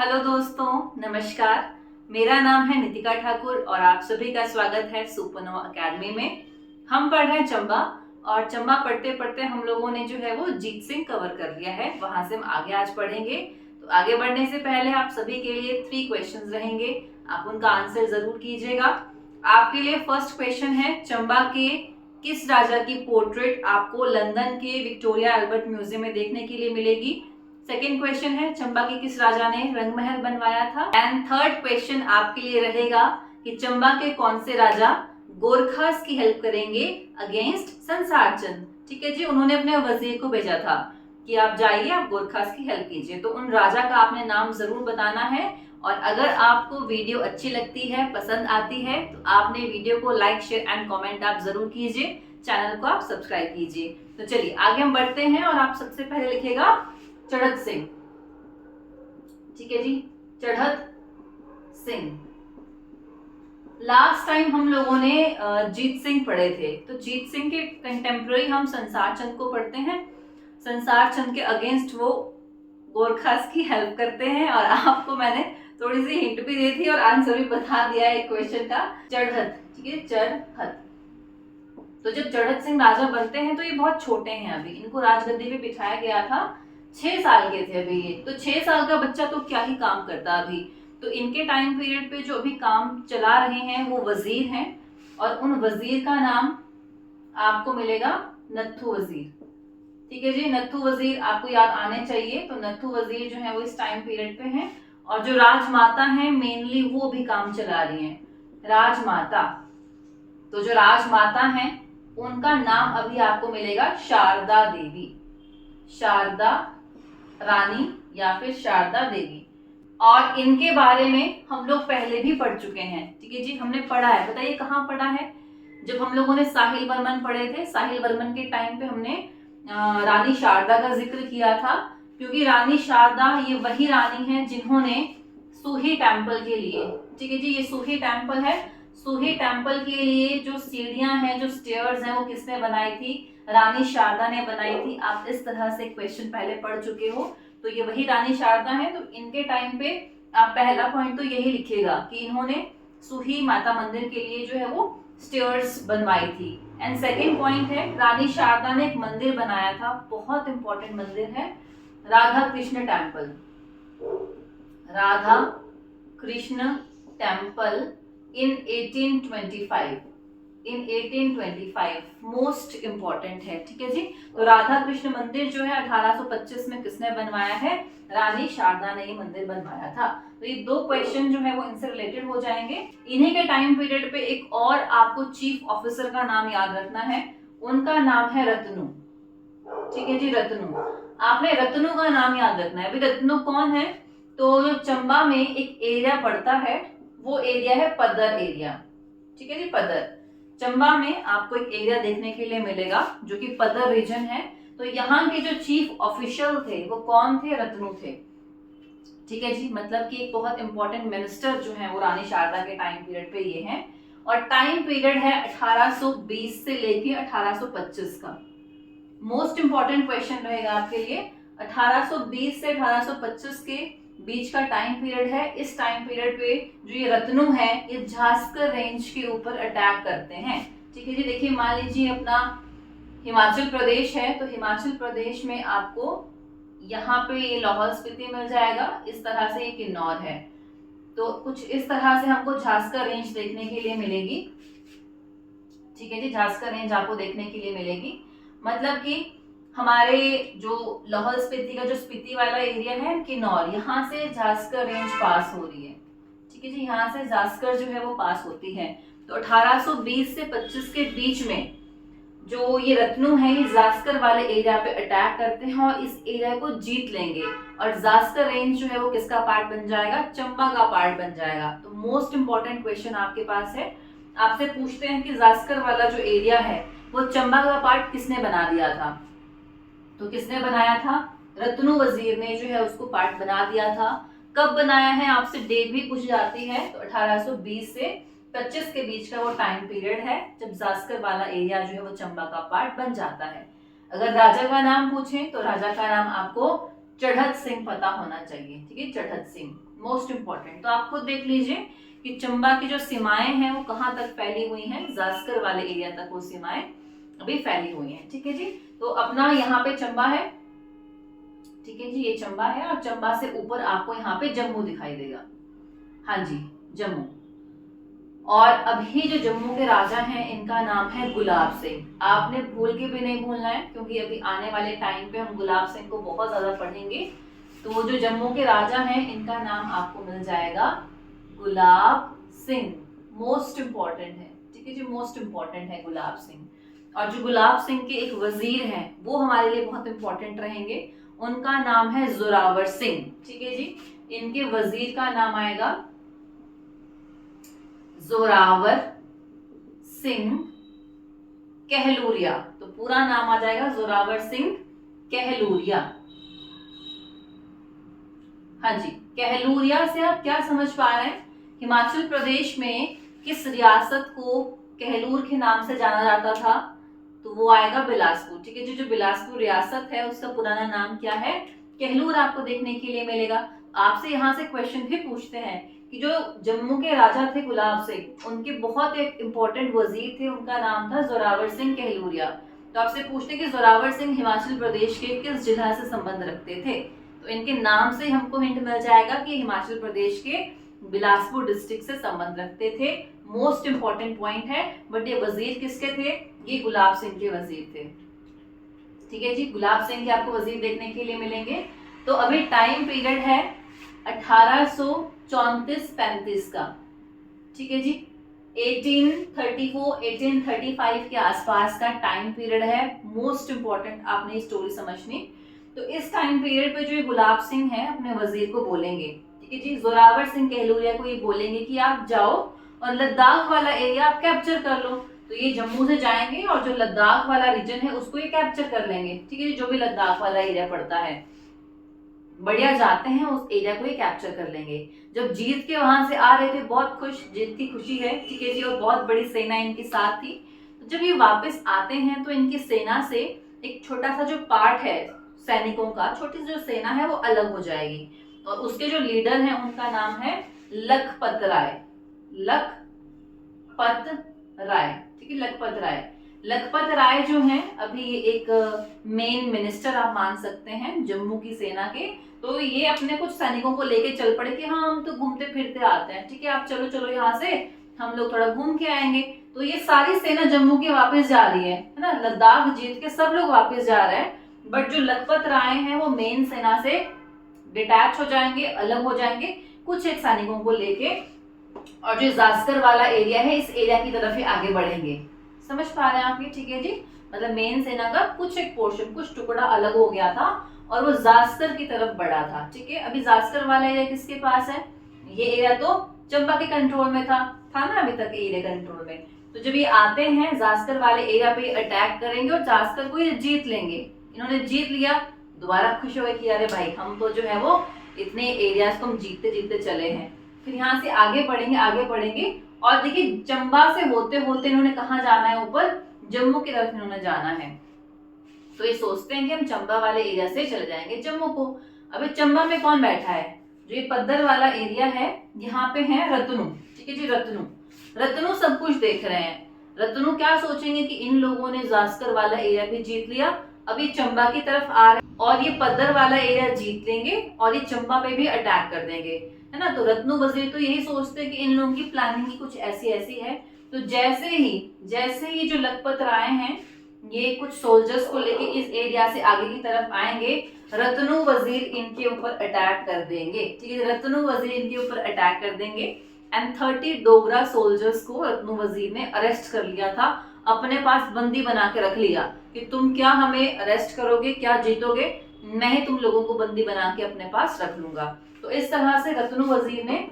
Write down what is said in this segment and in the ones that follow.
Hello दोस्तों, नमस्कार। मेरा नाम है नितिका ठाकुर और आप सभी का स्वागत है सुपरनोवा एकेडमी में। हम पढ़ रहे हैं चंबा और चंबा पढ़ते पढ़ते हम लोगों ने जो है वो जीत सिंह कवर कर लिया है। वहां से हम आगे आज पढ़ेंगे। तो आगे बढ़ने से पहले आप सभी के लिए 3 क्वेश्चंस रहेंगे, आप उनका आंसर जरूर कीजिएगा। आपके लिए फर्स्ट क्वेश्चन है, चंबा के किस राजा की पोर्ट्रेट आपको लंदन के विक्टोरिया अल्बर्ट म्यूजियम में देखने के लिए मिलेगी। सेकेंड क्वेश्चन है, चंबा के किस राजा ने रंगमहल बनवाया था। एंड थर्ड क्वेश्चन आपके लिए रहेगा कि चंबा के कौन से राजा गोरखास की हेल्प करेंगे अगेंस्ट संसार चंद। ठीक है जी, उन्होंने अपने वजीर को भेजा था कि आप जाइए, आप गोरखास की हेल्प कीजिए। तो उन राजा का आपने नाम जरूर बताना है। और अगर आपको वीडियो अच्छी लगती है, पसंद आती है, तो आपने वीडियो को लाइक, शेयर एंड कमेंट आप जरूर कीजिए। चैनल को आप सब्सक्राइब कीजिए। तो चलिए आगे हम बढ़ते हैं और आप सबसे पहले लिखिएगा चढ़त सिंह। ठीक है जी, चढ़त सिंह। लास्ट टाइम हम लोगों ने जीत सिंह पढ़े थे, तो जीत सिंह के कंटेम्प्रेरी हम संसार चंद को पढ़ते हैं। संसार चंद के अगेंस्ट वो गोरखास की हेल्प करते हैं और आपको मैंने थोड़ी सी हिंट भी दी थी और आंसर भी बता दिया है क्वेश्चन का। चढ़त, ठीक है, चढ़त। तो जब चढ़त सिंह राजा बनते हैं तो ये बहुत छोटे हैं, अभी इनको राजगद्दी पे बिठाया गया था, 6 साल के थे अभी ये। तो 6 साल का बच्चा तो क्या ही काम करता अभी। तो इनके टाइम पीरियड पे जो अभी काम चला रहे हैं वो वजीर हैं और उन वजीर का नाम आपको मिलेगा नत्थू वजीर। ठीक है जी, नत्थू वजीर आपको याद आने चाहिए। तो नत्थू वजीर जो है वो इस टाइम पीरियड पे हैं। और जो राजमाता है मेनली वो भी काम चला रही हैं, राजमाता। तो जो राजमाता हैं उनका नाम अभी आपको मिलेगा शारदा देवी, शारदा रानी या फिर शारदा देवी। और इनके बारे में हम लोग पहले भी पढ़ चुके हैं। ठीक है जी, हमने पढ़ा है, बताइए कहाँ पढ़ा है। जब हम लोगों ने साहिल वर्मन पढ़े थे, साहिल वर्मन के टाइम पे हमने रानी शारदा का जिक्र किया था, क्योंकि रानी शारदा ये वही रानी है जिन्होंने सूही टेम्पल के लिए, ठीक है जी, ये सूही टेम्पल है, सूही टेम्पल के लिए जो सीढ़ियां हैं, जो स्टेयर्स हैं, वो किसने बनाई थी, रानी शारदा ने बनाई थी। आप इस तरह से क्वेश्चन पहले पढ़ चुके हो, तो ये वही रानी शारदा है। तो इनके टाइम पे आप पहला पॉइंट तो यही लिखिएगा कि इन्होंने सूही माता मंदिर के लिए जो है वो स्टेयर्स बनवाई थी। एंड सेकेंड पॉइंट है, रानी शारदा ने एक मंदिर बनाया था, बहुत इंपॉर्टेंट मंदिर है, Radha Krishna temple, Radha Krishna temple in 1825, in 1825 most important है। ठीक है जी, तो राधा कृष्ण मंदिर जो है 1825 में किसने बनवाया है, रानी शारदा ने ये मंदिर बनवाया था। तो ये 2 क्वेश्चन जो है वो इनसे रिलेटेड हो जाएंगे। इन्हीं के टाइम पीरियड पे एक और आपको चीफ ऑफिसर का नाम याद रखना है, उनका नाम है रत्नू। ठीक है जी, रत्नू, आपने रत्नू का नाम याद रखना है। अभी रत्नू कौन है, तो जो चंबा में एक एरिया पड़ता है वो एरिया है पदर एरिया। ठीक है जी, पदर, चंबा में आपको एक एरिया देखने के लिए मिलेगा जो कि पदर रीजन है। तो यहाँ के जो चीफ ऑफिशियल थे वो कौन थे, रत्नू थे। ठीक है जी, मतलब कि एक बहुत इंपॉर्टेंट मिनिस्टर जो है वो रानी शारदा के टाइम पीरियड पे ये हैं। और टाइम पीरियड है 1820 से लेके 1825 का। मोस्ट इंपॉर्टेंट क्वेश्चन रहेगा आपके लिए, 1820 से 1825 के बीच का टाइम पीरियड है। इस टाइम पीरियड पे जो ये रत्नू है ये झास्कर रेंज के ऊपर अटैक करते हैं। ठीक है जी, देखिए मान लीजिए अपना हिमाचल प्रदेश है, तो हिमाचल प्रदेश में आपको यहाँ पे ये लाहौल स्पीति मिल जाएगा, इस तरह से ये किन्नौर है। तो कुछ इस तरह से हमको झास्कर रेंज देखने के लिए मिलेगी। ठीक है जी, झास्कर रेंज आपको देखने के लिए मिलेगी। मतलब कि हमारे जो लाहौल स्पीति का जो स्पीति वाला एरिया है किन्नौर, यहाँ से झास्कर रेंज पास हो रही है। ठीक है जी, यहाँ से झास्कर जो है वो पास होती है। तो 1820 से 25 के बीच में जो ये रत्नू है ये झास्कर वाले एरिया पे अटैक करते हैं और इस एरिया को जीत लेंगे। और झास्कर रेंज जो है वो किसका पार्ट बन जाएगा, चंबा का पार्ट बन जाएगा। तो मोस्ट इंपॉर्टेंट क्वेश्चन आपके पास है, आपसे पूछते हैं कि झास्कर वाला जो एरिया है वो चंबा का पार्ट किसने बना दिया था। तो किसने बनाया था, रत्नू वजीर ने जो है उसको पार्ट बना दिया था। कब बनाया है, आपसे डेट भी पूछ जाती है। तो 1820 से 25 के बीच का वो टाइम पीरियड है जब झास्कर वाला एरिया जो है वो चंबा का पार्ट बन जाता है। अगर राजा का नाम पूछें तो राजा का नाम आपको चढ़त सिंह पता होना चाहिए। ठीक है, चढ़त सिंह मोस्ट इंपॉर्टेंट। तो आप खुद देख लीजिए कि चंबा की जो सीमाएं हैं वो कहाँ तक फैली हुई हैं, जास्कर वाले एरिया तक वो सीमाएं अभी फैली हुई हैं। ठीक है जी। तो अपना यहाँ पे चंबा है, ठीक है जी, ये चंबा है और चंबा से ऊपर आपको यहाँ पे जम्मू दिखाई देगा। हाँ जी, जम्मू। और अभी जो जम्मू के राजा हैं इनका नाम है गुलाब सिंह। आपने भूल के भी नहीं भूलना है, क्योंकि अभी आने वाले टाइम पे हम गुलाब सिंह को बहुत ज्यादा पढ़ेंगे। तो जो जम्मू के राजा हैं इनका नाम आपको मिल जाएगा गुलाब सिंह। मोस्ट इंपॉर्टेंट है, ठीक है जी, मोस्ट इंपॉर्टेंट है गुलाब सिंह। और जो गुलाब सिंह के एक वजीर हैं वो हमारे लिए बहुत इंपॉर्टेंट रहेंगे, उनका नाम है जोरावर सिंह। ठीक है जी, इनके वजीर का नाम आएगा जोरावर सिंह कहलूरिया। तो पूरा नाम आ जाएगा जोरावर सिंह कहलूरिया। हाँ जी, कहलूरिया से आप क्या समझ पा रहे हैं? हिमाचल प्रदेश में किस रियासत को कहलूर के नाम से जाना जाता था? तो वो आएगा बिलासपुर। ठीक है जी, जो बिलासपुर रियासत है उसका पुराना नाम क्या है? कहलूर। आपको देखने के लिए मिलेगा। आपसे यहाँ से क्वेश्चन भी पूछते हैं कि जो जम्मू के राजा थे गुलाब सिंह, उनके बहुत एक इंपॉर्टेंट वजीर थे, उनका नाम था जोरावर सिंह कहलूरिया। तो आपसे पूछते हैं कि जोरावर सिंह हिमाचल प्रदेश के किस जिला से संबंध रखते थे? तो इनके नाम से हमको हिंट मिल जाएगा कि हिमाचल प्रदेश के बिलासपुर डिस्ट्रिक्ट से संबंध रखते थे। मोस्ट इंपॉर्टेंट पॉइंट है। बट ये वजीर किसके थे? ये गुलाब सिंह के वजीर थे। ठीक है जी, गुलाब सिंह के आपको वजीर देखने के लिए मिलेंगे। तो अभी टाइम पीरियड है 1834-35 का। ठीक है जी, 1834 1835 के आसपास का टाइम पीरियड है। मोस्ट इंपॉर्टेंट आपने स्टोरी समझनी। तो इस टाइम पीरियड पे जो ये गुलाब सिंह है अपने वजीर को बोलेंगे, ठीक है जी, जोरावर सिंह कहलूरिया को ये बोलेंगे कि आप जाओ और लद्दाख वाला एरिया आप कैप्चर कर लो। तो ये जम्मू से जाएंगे और जो लद्दाख वाला रीजन है उसको ये कैप्चर कर लेंगे। ठीक है, जो भी लद्दाख वाला एरिया पड़ता है, बढ़िया जाते हैं उस एरिया को ये कैप्चर कर लेंगे। जब जीत के वहां से आ रहे थे, बहुत खुश, जीत की खुशी है, ठीक है जी, और बहुत बड़ी सेना इनके साथ थी। तो जब ये वापस आते हैं तो इनकी सेना से एक छोटा सा जो पार्ट है सैनिकों का, छोटी सी जो सेना है वो अलग हो जाएगी। और उसके जो लीडर हैं उनका नाम है लखपत राय। लखपत राय, ठीक है, लखपत राय। लखपत राय जो हैं अभी ये एक मेन मिनिस्टर आप मान सकते हैं जम्मू की सेना के। तो ये अपने कुछ सैनिकों को लेके चल पड़े कि हाँ हम तो घूमते फिरते आते हैं, ठीक है, आप चलो चलो यहाँ से, हम लोग थोड़ा घूम के आएंगे। तो ये सारी सेना जम्मू की वापस जा रही है ना, लद्दाख जीत के सब लोग वापस जा रहे हैं। बट जो लखपत राय हैं वो मेन सेना से डिटैच हो जाएंगे, अलग हो जाएंगे कुछ एक सैनिकों को लेके, और जो जास्कर वाला एरिया है इस एरिया की तरफ ही आगे बढ़ेंगे। समझ पा रहे हैं आप ये? ठीक है जी, मतलब मेन सेना का कुछ एक पोर्शन, कुछ टुकड़ा अलग हो गया था और वो जास्कर की तरफ बढ़ा था। ठीक है, अभी जास्कर वाला एरिया किसके पास है? ये एरिया तो चंबा के कंट्रोल में था ना अभी तक एरिया कंट्रोल में। तो जब ये आते हैं जास्कर वाले एरिया पे अटैक करेंगे और जास्कर को ये जीत लेंगे। इन्होंने जीत लिया, दोबारा खुश हो गए कि अरे भाई हम तो जो है वो इतने एरियाज को हम जीतते जीतते चले हैं। फिर यहाँ से आगे बढ़ेंगे और देखिए चंबा से होते होते इन्होंने कहाँ जाना है? ऊपर जम्मू की तरफ इन्होंने जाना है। तो ये सोचते हैं कि हम चंबा वाले एरिया से चले जाएंगे जम्मू को। अभी चंबा में कौन बैठा है? जो ये पद्दर वाला एरिया है यहाँ पे है रतनू। ठीक है जी, रतनू सब कुछ देख रहे हैं। रतनू क्या सोचेंगे कि इन लोगों ने जास्कर वाला एरिया भी जीत लिया, अभी चंबा की तरफ आ रहे और ये पद्दर वाला एरिया जीत लेंगे और ये चंबा पे भी अटैक कर देंगे, है ना। तो रत्नू वजीर तो यही सोचते हैं कि इन लोगों की प्लानिंग ही कुछ ऐसी है। तो जैसे ही जो लखपत राय हैं ये कुछ सोल्जर्स को लेके इस एरिया से आगे की तरफ आएंगे, रत्नू वजीर इनके ऊपर अटैक कर देंगे। ठीक है, रत्नू वजीर इनके ऊपर अटैक कर देंगे एंड 30 डोगरा सोल्जर्स को रत्नू वजीर ने अरेस्ट कर लिया था, अपने पास बंदी बना के रख लिया कि तुम क्या हमें अरेस्ट करोगे, क्या जीतोगे, मैं ही तुम लोगों को बंदी बना के अपने पास रख लूंगा। तो इस तरह से रत्नू वजीर ने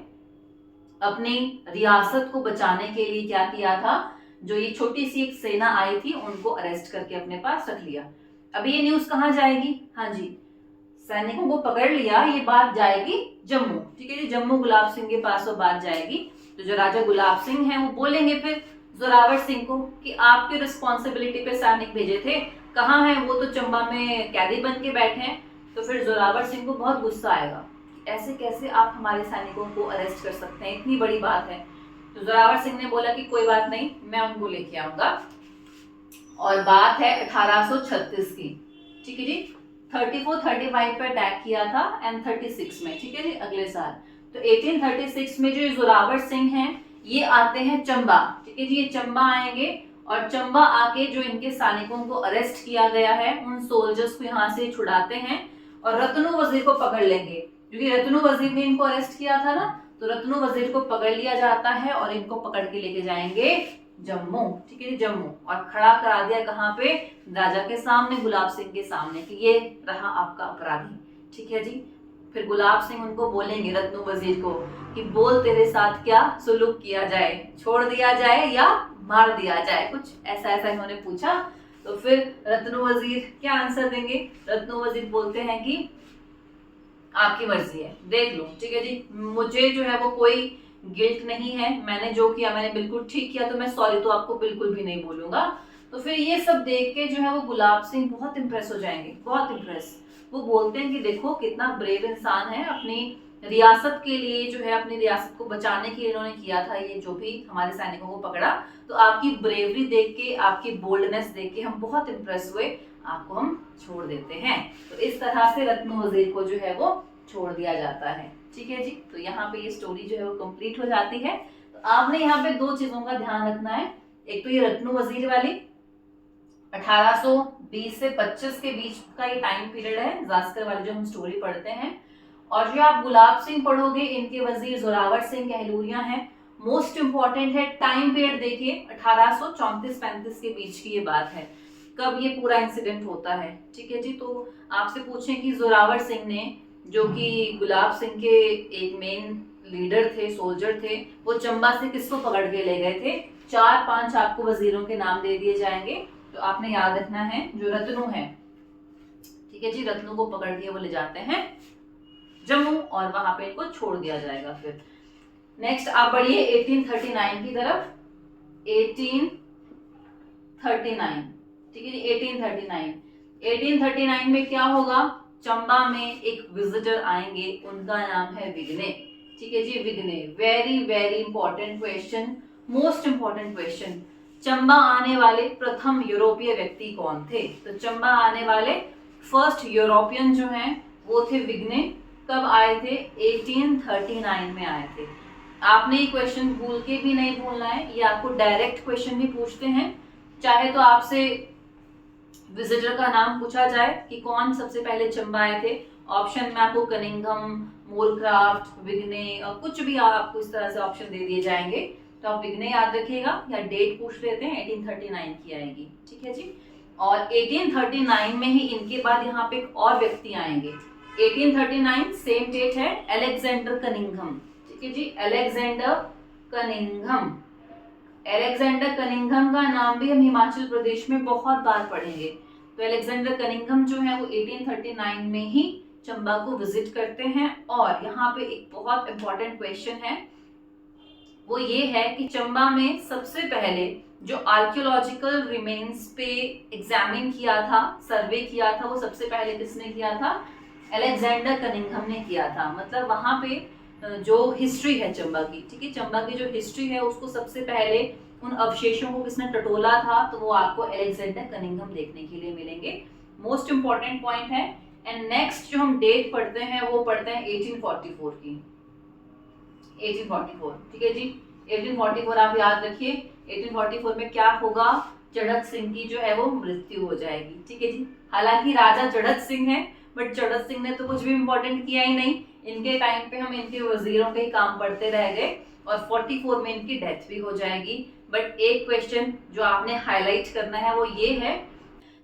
अपनी रियासत को बचाने के लिए क्या किया था? जो ये छोटी सी एक सेना आई थी उनको अरेस्ट करके अपने पास रख लिया। अभी ये न्यूज कहाँ जाएगी? हाँ जी, सैनिकों को पकड़ लिया, ये बात जाएगी जम्मू। ठीक है जी, जम्मू गुलाब सिंह के पास वो बात जाएगी। तो जो राजा गुलाब सिंह हैं वो बोलेंगे फिर जोरावर सिंह को कि आपकी रिस्पॉन्सिबिलिटी पे सैनिक भेजे थे, कहाँ है वो? तो चंबा में कैदी बन के बैठे हैं। तो फिर जोरावर सिंह को बहुत गुस्सा आएगा, ऐसे कैसे आप हमारे सैनिकों को अरेस्ट कर सकते हैं, इतनी बड़ी बात है। तो जोरावर सिंह ने बोला कि कोई बात नहीं, मैं उनको लेके आऊंगा। और बात है 1836 की, ठीक है जी। 34-35 पे अटैक किया था एंड 36 में, ठीक है जी, अगले साल। तो 1836 में जो जोरावर सिंह हैं ये आते हैं चंबा, ठीक है जी, ये चंबा आएंगे और चंबा आके जो इनके सैनिकों को अरेस्ट किया गया है उन सोल्जर्स को यहाँ से छुड़ाते हैं और रत्नू वजीर को पकड़ लेंगे, क्योंकि रत्नू वजीर ने इनको अरेस्ट किया था ना, तो रत्नू वजीर को पकड़ लिया जाता है और इनको पकड़ के लेके जाएंगे जम्मू, ठीक है जी, जम्मू। और खड़ा करा दिया कहाँ पे, राजा के सामने, गुलाब सिंह के सामने, कि ये रहा आपका अपराधी, ठीक है जी। फिर गुलाब सिंह उनको बोलेंगे, रत्नू वजीर को, कि बोल तेरे साथ क्या सुलूक किया जाए, छोड़ दिया जाए या मार दिया जाए, कुछ ऐसा ऐसा इन्होंने पूछा। तो फिर रत्नू वजीर क्या आंसर देंगे, रत्नू वजीर बोलते हैं कि आपकी मर्जी है, देख लो, ठीक है जी, मुझे जो है वो कोई गिल्ट नहीं है, मैंने जो किया मैंने बिल्कुल ठीक किया, तो मैं सॉरी तो आपको बिल्कुल भी नहीं बोलूंगा। तो फिर ये सब देख के जो है वो गुलाब सिंह बहुत इंप्रेस हो जाएंगे, बहुत इंप्रेस। वो बोलते हैं कि देखो कितना ब्रेव इंसान है, अपनी रियासत के लिए जो है, अपनी रियासत को बचाने के लिए इन्होंने किया था ये, जो भी हमारे सैनिकों को पकड़ा। तो आपकी ब्रेवरी देख के, आपकी बोल्डनेस देख के हम बहुत इंप्रेस हुए, आपको हम छोड़ देते हैं। तो इस तरह से रत्नू वजीर को जो है वो छोड़ दिया जाता है, ठीक है जी। तो यहाँ पे ये स्टोरी जो है वो कंप्लीट हो जाती है। तो आपने यहाँ पे दो चीजों का ध्यान रखना है, एक तो ये रत्नू वजीर वाली 1820 से 25 के बीच का ये टाइम पीरियड है, जास्कर वाली जो हम स्टोरी पढ़ते हैं। और जो आप गुलाब सिंह पढ़ोगे, इनके वजीर जोरावर सिंह कहलूरिया हैं। मोस्ट इंपॉर्टेंट है, टाइम पीरियड देखिए 1834-35 के बीच की ये बात है, कब ये पूरा इंसिडेंट होता है, ठीक है जी। तो आपसे पूछें कि जोरावर सिंह ने, जो कि गुलाब सिंह के एक मेन लीडर थे, सोल्जर थे, वो चंबा से किसको पकड़ के ले गए थे, 4-5 आपको वजीरों के नाम दे दिए जाएंगे। तो आपने याद रखना है, जो रत्नू है, ठीक है जी, रत्नू को पकड़ के वो ले जाते हैं जम्मू और वहां पे इनको छोड़ दिया जाएगा। फिर नेक्स्ट आप बढ़िए 1839 की तरफ। 1839, ठीक है जी, 1839 में क्या होगा, चंबा में एक विजिटर आएंगे, उनका नाम है विग्ने, ठीक है जी, विग्ने। Very very important question, most important question. Chamba आने वाले प्रथम यूरोपीय व्यक्ति कौन थे, तो चंबा आने वाले फर्स्ट यूरोपियन जो हैं वो थे विग्ने। कब आए थे, 1839 में आए थे। आपने ये क्वेश्चन भूल के भी नहीं भूलना है, ये आपको डायरेक्ट क्वेश्चन भी पूछते हैं, चाहे तो आपसे विजिटर का नाम पूछा जाए कि कौन सबसे पहले चंबा आए थे, ऑप्शन में आपको कनिंघम, मोलक्राफ्ट, विग्ने और कुछ भी आपको इस तरह से ऑप्शन दे दिए जाएंगे, तो आप विग्ने याद रखिएगा या डेट पूछ लेते हैं, 1839 की आएगी, ठीक है जी। और 1839 में ही इनके बाद यहाँ पे एक और व्यक्ति आएंगे, 1839 सेम डेट है, अलेक्जेंडर कनिंघम, ठीक है जी, अलेक्जेंडर कनिंघम। अलेक्जेंडर कनिंघम का नाम भी हम हिमाचल प्रदेश में बहुत बार पढ़ेंगे। तो अलेक्जेंडर कनिंघम जो है वो 1839 में ही चंबा को विजिट करते हैं। और यहाँ पे एक बहुत इंपॉर्टेंट क्वेश्चन है, वो ये है कि चंबा में सबसे पहले जो आर्कियोलॉजिकल रिमेन्स पे एग्जामिन किया था, सर्वे किया था, वो सबसे पहले किसने किया था, अलेक्जेंडर कनिंघम ने किया था। मतलब वहां पे जो हिस्ट्री है चंबा की, ठीक है, चंबा की जो हिस्ट्री है उसको सबसे पहले उन अवशेषों को किसने टटोला था, तो वो आपको अलेक्जेंडर कनिंघम देखने के लिए मिलेंगे। मोस्ट इंपॉर्टेंट पॉइंट है। एंड नेक्स्ट जो हम डेट पढ़ते हैं वो पढ़ते हैं 1844 की, 1844, ठीक है जी, 1844 आप याद रखिए। 1844 में क्या होगा, चढ़त सिंह की जो है वो मृत्यु हो जाएगी, ठीक है जी। हालांकि राजा चढ़त सिंह है, बट चढ़त सिंह ने तो कुछ भी इंपॉर्टेंट किया ही नहीं, इनके टाइम पे हम इनके वजीरों के ही काम पढ़ते रह गए और 44 में इनकी डेथ भी हो जाएगी। बट एक क्वेश्चन जो आपने हाईलाइट करना है वो ये है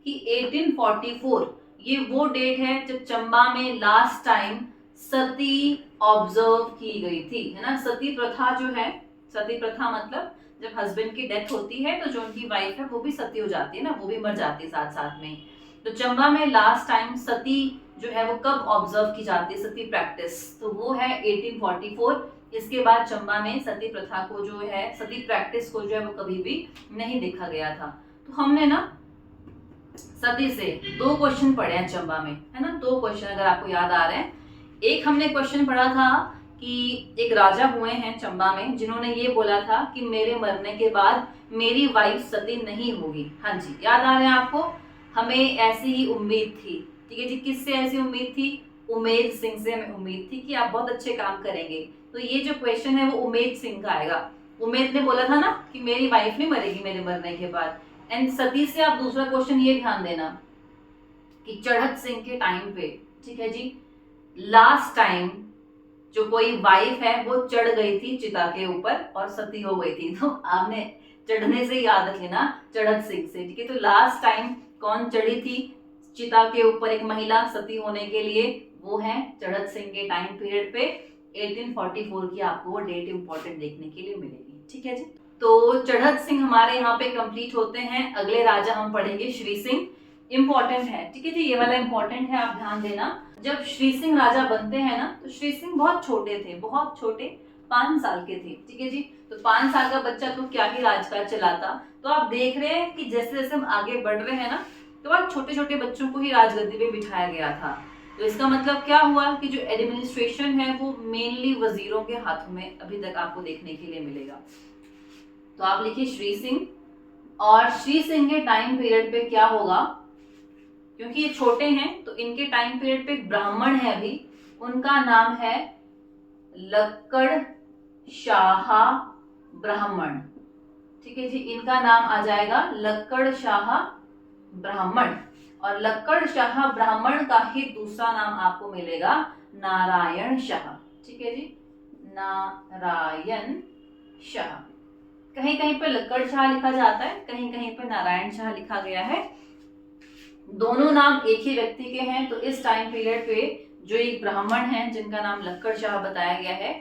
कि 1844 ये वो डेट है जब चंबा में लास्ट टाइम सती ऑब्जर्व की गई थी, है ना। सती प्रथा जो है, सती प्रथा मतलब जब हस्बैंड की डेथ होती है तो जो उनकी वाइफ है वो भी सती हो जाती है ना, वो भी मर जाती है साथ साथ में। तो चंबा में लास्ट टाइम सती जो है वो कब ऑब्जर्व की जाती है, सती प्रैक्टिस, तो वो है 1844। इसके बाद चंबा में सती प्रथा को जो है, सती प्रैक्टिस को जो है वो कभी भी नहीं देखा गया था। तो हमने ना सती से 2 क्वेश्चन पढ़े हैं चंबा में, है ना, 2 क्वेश्चन अगर आपको याद आ रहे हैं। एक हमने क्वेश्चन पढ़ा था कि एक राजा हुए हैं चंबा में जिन्होंने ये बोला था कि मेरे मरने के बाद मेरी वाइफ सती नहीं होगी। हाँ जी, याद आ रहे हैं आपको? हमें ऐसी ही उम्मीद थी, ठीक है जी। किससे ऐसी उम्मीद थी? उमेद सिंह से हमें उम्मीद थी कि आप बहुत अच्छे काम करेंगे। तो ये जो क्वेश्चन है वो उमेद सिंह का आएगा। उमेद ने बोला था ना कि मेरी वाइफ नहीं मरेगी मेरे मरने के बाद। एंड सती से आप दूसरा क्वेश्चन ये ध्यान देना कि चढ़त सिंह के टाइम पे, ठीक है जी, लास्ट टाइम जो कोई वाइफ है वो चढ़ गई थी चिता के ऊपर और सती हो गई थी। तो आपने चढ़ने से याद रख लेना, चढ़त सिंह से, ठीक है। तो लास्ट टाइम कौन चढ़ी थी चिता के ऊपर एक महिला सती होने के लिए? वो है चढ़त सिंह के टाइम पीरियड पे 1844 की आपको वो डेट इंपॉर्टेंट देखने के लिए मिलेगी, ठीक है जी। तो चढ़त सिंह हमारे यहाँ पे कंप्लीट होते हैं। अगले राजा हम पढ़ेंगे श्री सिंह। इंपॉर्टेंट है, ठीक है जी, ये वाला इंपॉर्टेंट है, आप ध्यान देना। जब श्री सिंह राजा बनते हैं ना तो श्री सिंह बहुत छोटे थे, बहुत छोटे, 5 साल के थे, ठीक है जी। तो 5 साल का बच्चा तो क्या ही राजकाज चलाता। तो आप देख रहे हैं कि जैसे जैसे हम आगे बढ़ रहे हैं ना तो बहुत छोटे छोटे बच्चों को ही राजगद्दी पे बिठाया गया था। तो इसका मतलब क्या हुआ कि जो एडमिनिस्ट्रेशन है वो मेनली वजीरों के हाथों में अभी तक आपको देखने के लिए मिलेगा। तो आप लिखिए श्री सिंह। और श्री सिंह के टाइम पीरियड पे क्या होगा, क्योंकि ये छोटे हैं तो इनके टाइम पीरियड पे एक ब्राह्मण है अभी, उनका नाम है लक्कड़ शाह ब्राह्मण, ठीक है जी। इनका नाम आ जाएगा लक्कड़ शाह ब्राह्मण। और लक्कड़ शाह ब्राह्मण का ही दूसरा नाम आपको मिलेगा नारायण शाह, ठीक है जी, नारायण शाह। कहीं कहीं पे लक्कड़ शाह लिखा जाता है, कहीं कहीं पे नारायण शाह लिखा गया है। दोनों नाम एक ही व्यक्ति के हैं। तो इस टाइम पीरियड पे जो एक ब्राह्मण हैं जिनका नाम लक्कड़ शाह बताया गया है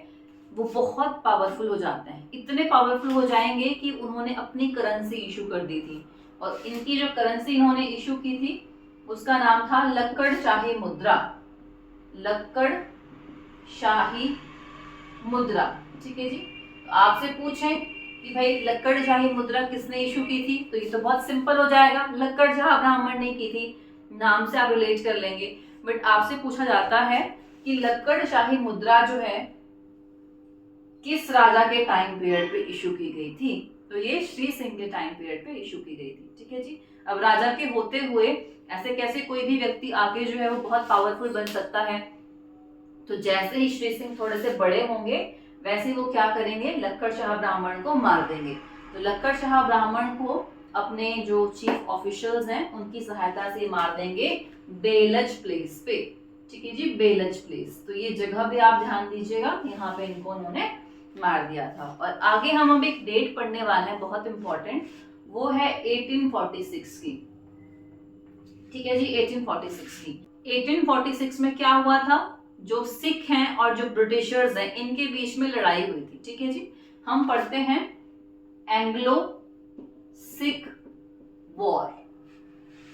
वो बहुत पावरफुल हो जाते हैं। इतने पावरफुल हो जाएंगे कि उन्होंने अपनी करेंसी इशू कर दी थी। और इनकी जो करेंसी इन्होंने इशू की थी उसका नाम था लक्कड़ शाही मुद्रा, लक्कड़ शाही मुद्रा, ठीक है जी। तो आपसे पूछें कि भाई लक्कड़ शाही मुद्रा किसने इशू की थी, तो ये तो बहुत सिंपल हो जाएगा, लक्कड़ शाह ब्राह्मण ने की थी, नाम से आप रिलेट कर लेंगे। बट आपसे पूछा जाता है कि लक्कड़ शाही मुद्रा जो है किस राजा के टाइम पीरियड पे इशू की गई थी, तो ये श्री सिंह के टाइम पीरियड पे इशू की गई थी, ठीक है जी। अब राजा के होते हुए ऐसे कैसे कोई भी व्यक्ति आके जो है वो बहुत पावरफुल बन सकता है। तो जैसे ही श्री सिंह थोड़े से बड़े होंगे वैसे वो क्या करेंगे, लक्कड़ शाह ब्राह्मण को मार देंगे। तो लक्कड़ शाह ब्राह्मण को अपने जो चीफ ऑफिशियल्स हैं उनकी सहायता से मार देंगे बेलज प्लेस पे, ठीक है जी, बेलज प्लेस। तो ये जगह भी आप ध्यान दीजिएगा, यहाँ पे इनको उन्होंने मार दिया था। और आगे हम अब एक डेट पढ़ने वाले हैं बहुत इंपॉर्टेंट, वो है 1846 की, ठीक है जी, 1846 की। 1846 में क्या हुआ था, जो सिख हैं और जो ब्रिटिशर्स हैं इनके बीच में लड़ाई हुई थी, ठीक है जी। हम पढ़ते हैं Anglo Sikh war,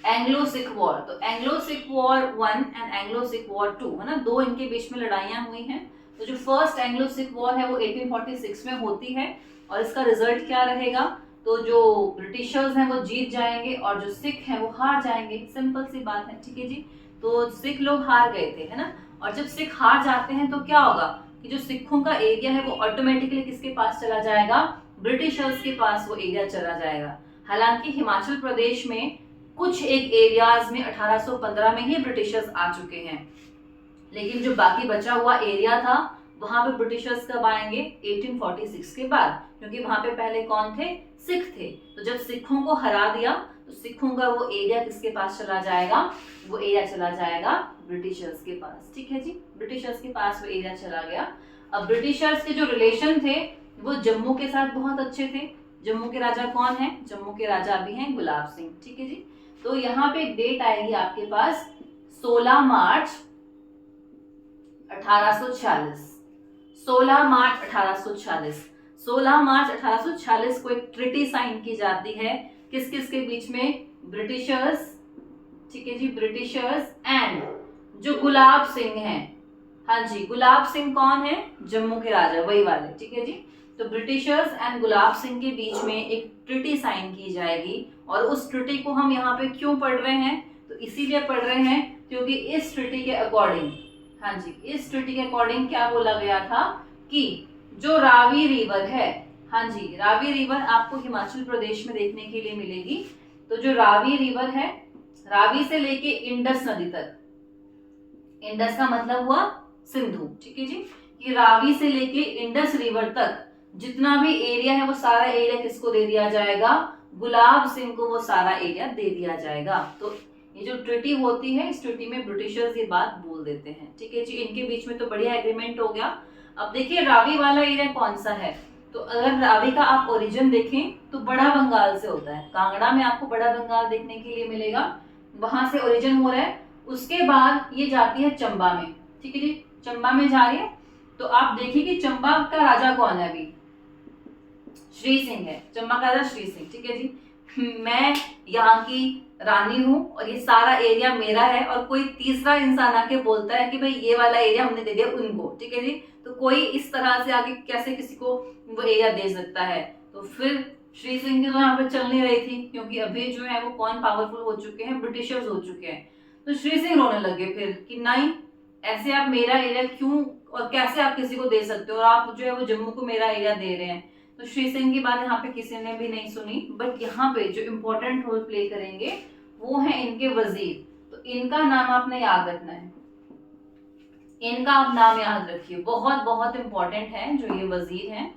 Anglo Sikh war. तो Anglo Sikh war 1 and Anglo Sikh war 2 है ना, दो इनके बीच में लड़ाइयां हुई हैं। तो जो फर्स्ट एंग्लो सिख वॉर है वो 1846 में होती है और इसका रिजल्ट क्या रहेगा, तो जो ब्रिटिशर्स हैं वो जीत जाएंगे और जो सिख हैं वो हार जाएंगे, सिंपल सी बात है, ठीक है जी। तो सिख लोग हार गए थे, है ना। और जब सिख हार जाते हैं तो क्या होगा कि जो सिखों का एरिया है वो ऑटोमेटिकली किसके पास चला जाएगा, ब्रिटिशर्स के पास वो एरिया चला जाएगा। हालांकि हिमाचल प्रदेश में कुछ एक एरियाज में 1815 में ही ब्रिटिशर्स आ चुके हैं, लेकिन जो बाकी बचा हुआ एरिया था वहां पे ब्रिटिशर्स कब आएंगे, 1846 के बाद, क्योंकि वहां पे पहले कौन थे, सिख थे। तो जब सिखों को हरा दिया तो सिखों का वो एरिया किसके पास चला जाएगा, वो एरिया चला जाएगा ब्रिटिशर्स के पास, ठीक है जी, ब्रिटिशर्स के पास वो एरिया चला गया। अब ब्रिटिशर्स के जो रिलेशन थे वो जम्मू के साथ बहुत अच्छे थे। जम्मू के राजा कौन है, जम्मू के राजा अभी हैं गुलाब सिंह, ठीक है जी। तो यहाँ पे एक डेट आएगी आपके पास 16 मार्च 1846, 16 मार्च 1846। 16 मार्च 1846 को एक ट्रिटी साइन की जाती है किस किस के बीच में, ब्रिटिशर्स, ठीक है जी, ब्रिटिशर्स एंड जो गुलाब सिंह हैं, हाँ जी, गुलाब सिंह कौन है, जम्मू के राजा, वही वाले, ठीक है जी। तो ब्रिटिशर्स एंड गुलाब सिंह के बीच में एक ट्रिटी साइन की जाएगी। और उस ट्रिटी को हम यहाँ पे क्यों पढ़ रहे हैं, तो इसीलिए पढ़ रहे हैं क्योंकि इस ट्रिटी के अकॉर्डिंग, हाँ जी, इस ट्रीटी के अकॉर्डिंग क्या बोला गया था कि जो रावी रिवर है, हाँ जी, रावी रिवर आपको हिमाचल प्रदेश में देखने के लिए मिलेगी। तो जो रावी रिवर है, रावी से लेके इंडस नदी तक, इंडस का मतलब हुआ सिंधु, ठीक है जी, कि रावी से लेके इंडस रिवर तक जितना भी एरिया है वो सारा एरिया किसको दे दिया जाएगा, गुलाब सिंह को वो सारा एरिया दे दिया जाएगा। तो ये जो ट्रीटी होती है, इस ट्रीटी में ब्रिटिशर्स ये बात बोल देते हैं, ठीक है जी। इनके बीच में तो बढ़िया एग्रीमेंट हो गया। अब देखिए रावी वाला एरिया कौन सा है, तो अगर रावी का आप ओरिजिन देखें तो बड़ा बंगाल से होता है। कांगड़ा में आपको बड़ा बंगाल देखने के लिए मिलेगा, वहां से ओरिजिन हो रहा है। उसके बाद ये जाती है चंबा में, ठीक है जी, चंबा में जा रही है। तो आप देखिए कि चंबा का राजा कौन है, अभी श्री सिंह है, चंबा का राजा श्री सिंह, ठीक है जी। मैं यहाँ की रानी हूँ और ये सारा एरिया मेरा है, और कोई तीसरा इंसान आके बोलता है कि भाई ये वाला एरिया हमने दे दिया उनको, ठीक है जी। तो कोई इस तरह से आगे कैसे किसी को वो एरिया दे सकता है। तो फिर श्री सिंह की तो यहाँ पे चल नहीं रही थी, क्योंकि अभी जो है वो कौन पावरफुल हो चुके हैं, ब्रिटिशर्स हो चुके हैं। तो श्री सिंह रोने लगे फिर कि नहीं, ऐसे आप मेरा एरिया क्यों और कैसे आप किसी को दे सकते हो, और आप जो है वो जम्मू को मेरा एरिया दे रहे हैं। तो श्री सिंह की बात यहाँ पे किसी ने भी नहीं सुनी। बट यहाँ पे जो इम्पोर्टेंट रोल प्ले करेंगे वो है इनके वजीर। तो इनका नाम आपने याद रखना है, इनका आप नाम याद रखिए, बहुत बहुत इंपॉर्टेंट है जो ये वजीर हैं।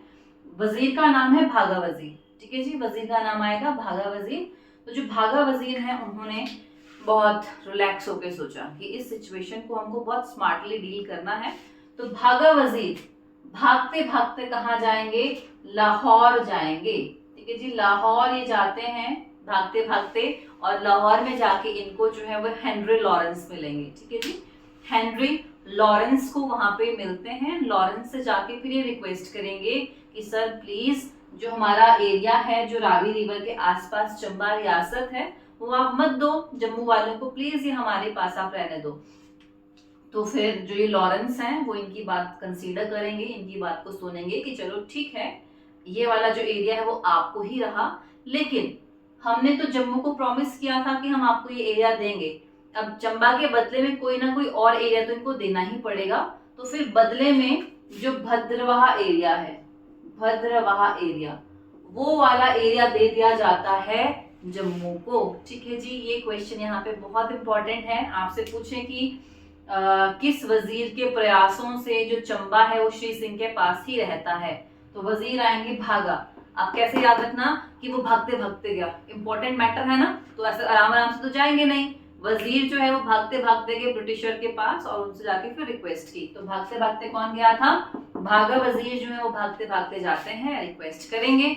वजीर का नाम है भागा वजीर, ठीक है जी, वजीर का नाम आएगा भागा वजीर। तो जो भागा वजीर हैं उन्होंने बहुत रिलैक्स होकर सोचा कि इस सिचुएशन को हमको बहुत स्मार्टली डील करना है। तो भागा वजीर भागते भागते कहाँ जाएंगे, लाहौर जाएंगे, ठीक है जी। लाहौर ये जाते हैं भागते भागते, और लाहौर में जाके इनको जो है वो हेनरी लॉरेंस मिलेंगे, ठीक है जी। हेनरी लॉरेंस को वहां पे मिलते हैं। लॉरेंस से जाके फिर ये रिक्वेस्ट करेंगे कि सर प्लीज जो हमारा एरिया है, जो रावी रिवर के आसपास चंबा रियासत है, वो आप मत दो जम्मू वालों को, प्लीज ये हमारे पास आप रहने दो। तो फिर जो ये लॉरेंस हैं वो इनकी बात कंसीडर करेंगे, इनकी बात को सुनेंगे कि चलो ठीक है, ये वाला जो एरिया है वो आपको ही रहा, लेकिन हमने तो जम्मू को प्रॉमिस किया था कि हम आपको ये एरिया देंगे। अब चंबा के बदले में कोई ना कोई और एरिया तो इनको देना ही पड़ेगा। तो फिर बदले में जो भद्रवाह एरिया है, भद्रवाह एरिया, वो वाला एरिया दे दिया जाता है जम्मू को, ठीक है जी। ये क्वेश्चन यहाँ पे बहुत इंपॉर्टेंट है, आपसे पूछे कि किस वजीर के प्रयासों से जो चंबा है वो श्री सिंह के पास ही रहता है। तो वजीर आएंगे भागा। आप कैसे याद रखना कि वो भागते भागते गया, इंपॉर्टेंट मैटर है ना, तो ऐसे आराम आराम से तो जाएंगे नहीं। वजीर जो है वो भागते भागते गए ब्रिटिशर के पास और उनसे जाके फिर रिक्वेस्ट की। तो भागते भागते कौन गया था, भागा वजीर जो है वो भागते भागते जाते हैं, रिक्वेस्ट करेंगे,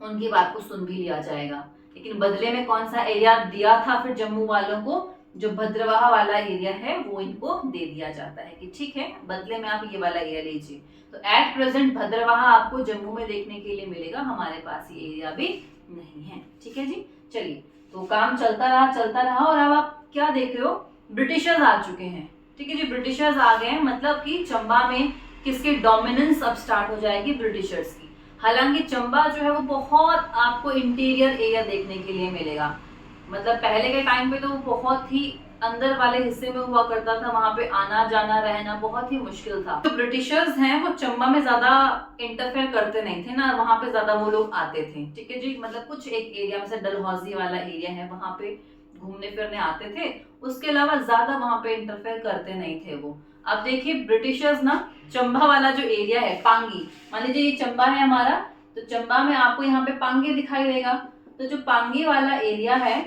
उनकी बात को सुन भी लिया जाएगा। लेकिन बदले में कौन सा एरिया दिया था फिर जम्मू वालों को, जो भद्रवाह वाला एरिया है वो इनको दे दिया जाता है कि ठीक है बदले में आप ये वाला एरिया लीजिए। तो एट प्रेजेंट भद्रवाह आपको जम्मू में देखने के लिए मिलेगा, हमारे पास ये एरिया भी नहीं है, ठीक है जी। चलिए, तो काम चलता रहा और अब आप क्या देख रहे हो, ब्रिटिशर्स आ चुके हैं, ठीक है जी। ब्रिटिशर्स आ गए, मतलब कि चंबा में किसकी डोमिनेंस अब स्टार्ट हो जाएगी, ब्रिटिशर्स की। हालांकि चंबा जो है वो बहुत आपको इंटीरियर एरिया देखने के लिए मिलेगा, मतलब पहले के टाइम पे तो वो बहुत ही अंदर वाले हिस्से में हुआ करता था, वहां पे आना जाना रहना बहुत ही मुश्किल था। तो ब्रिटिशर्स हैं वो चंबा में ज्यादा इंटरफेयर करते नहीं थे ना, वहां पे ज्यादा वो लोग आते थे, ठीक है जी। मतलब कुछ एक एरिया में से डलहौजी वाला एरिया है, वहां पे घूमने फिरने आते थे, उसके अलावा ज्यादा वहां पे इंटरफेयर करते नहीं थे वो। अब देखिए ब्रिटिशर्स ना चंबा वाला जो एरिया है, पांगी, मान लीजिए ये चंबा है हमारा, तो चंबा में आपको यहाँ पे पांगी दिखाई देगा। तो जो पांगी वाला एरिया है,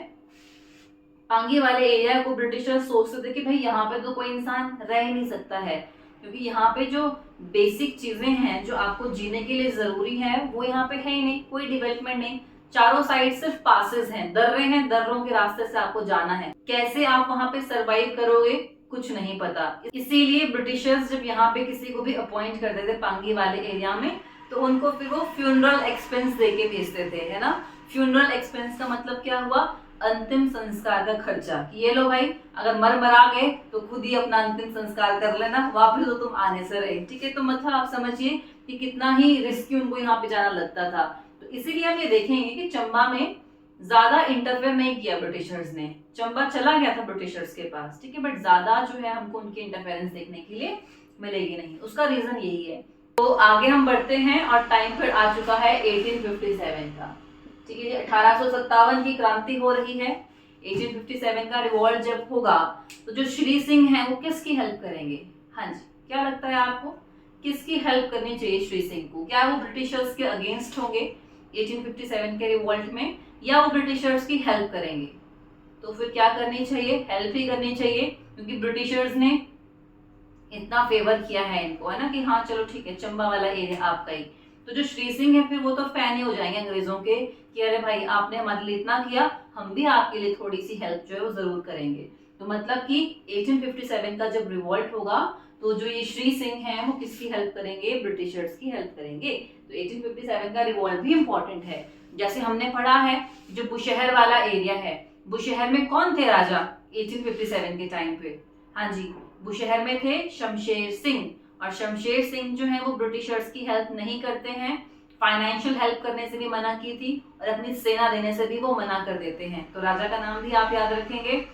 पांगी वाले एरिया को ब्रिटिशर्स सोचते थे कि भाई यहाँ पे तो कोई इंसान रह ही नहीं सकता है, क्योंकि यहाँ पे जो बेसिक चीजें हैं जो आपको जीने के लिए जरूरी है वो यहाँ पे है ही नहीं, कोई डेवलपमेंट नहीं, चारों साइड सिर्फ पासेस हैं, दर्रे हैं, दर्रों के रास्ते से आपको जाना है, कैसे आप वहां पे सरवाइव करोगे कुछ नहीं पता। इसीलिए ब्रिटिशर्स जब यहाँ पे किसी को भी अपॉइंट करते थे पांगी वाले एरिया में, तो उनको फिर वो फ्यूनरल एक्सपेंस दे के भेजते थे, है ना। फ्यूनरल एक्सपेंस का मतलब क्या हुआ, अंतिम संस्कार का खर्चा, कि ये लो भाई अगर मरा गए तो खुद ही अपना अंतिम संस्कार कर लेना, वापस तो तुम आने से रहे, ठीक है। तो मतलब आप समझिए कि कितना ही रिस्की उनको यहाँ पे जाना लगता था। तो इसीलिए हम ये देखेंगे कि चंबा में ज्यादा इंटरफेयर नहीं किया ब्रिटिशर्स ने, चंबा चला गया था ब्रिटिशर्स के पास, ठीक है, बट ज्यादा जो है हमको उनकी इंटरफेरेंस देखने के लिए मिलेगी नहीं। उसका रीजन यही है। तो आगे हम बढ़ते हैं और टाइम फिर आ चुका है 1857 का, ठीक है जी। 1857 की क्रांति हो रही है, 1857 का रिवॉल्ट जब होगा तो जो श्री सिंह है वो किसकी हेल्प करेंगे? हाँ जी, क्या लगता है आपको किसकी हेल्प करनी चाहिए श्री सिंह को? क्या वो ब्रिटिशर्स के अगेंस्ट होंगे 1857 के रिवॉल्ट में, या वो ब्रिटिशर्स की हेल्प करेंगे? तो फिर क्या करनी चाहिए? हेल्प ही करनी चाहिए, क्योंकि ब्रिटिशर्स ने इतना फेवर किया है इनको, है ना, कि हाँ चलो ठीक है चंबा वाला एरिया आपका ही। तो जो श्री सिंह है फिर वो तो फैन ही हो जाएंगे अंग्रेजों के कि अरे भाई आपने हमारे लिए इतना किया, हम भी आपके लिए थोड़ी सी हेल्प जो है वो जरूर करेंगे। तो मतलब कि 1857 का जब रिवॉल्ट होगा तो जो ये श्री सिंह है वो किसकी हेल्प करेंगे? ब्रिटिशर्स की हेल्प करेंगे। तो 1857 का रिवॉल्ट भी इंपॉर्टेंट है। जैसे हमने पढ़ा है जो बुशहर वाला एरिया है, बुशहर में कौन थे राजा 1857 के टाइम पे? हाँ जी, बुशहर में थे शमशेर सिंह, और शमशेर सिंह जो है वो ब्रिटिशर्स की हेल्प नहीं करते हैं, फाइनेंशियल हेल्प करने से भी मना की थी और अपनी सेना देने से भी वो मना कर देते हैं। तो राजा का नाम भी आप याद रखेंगे।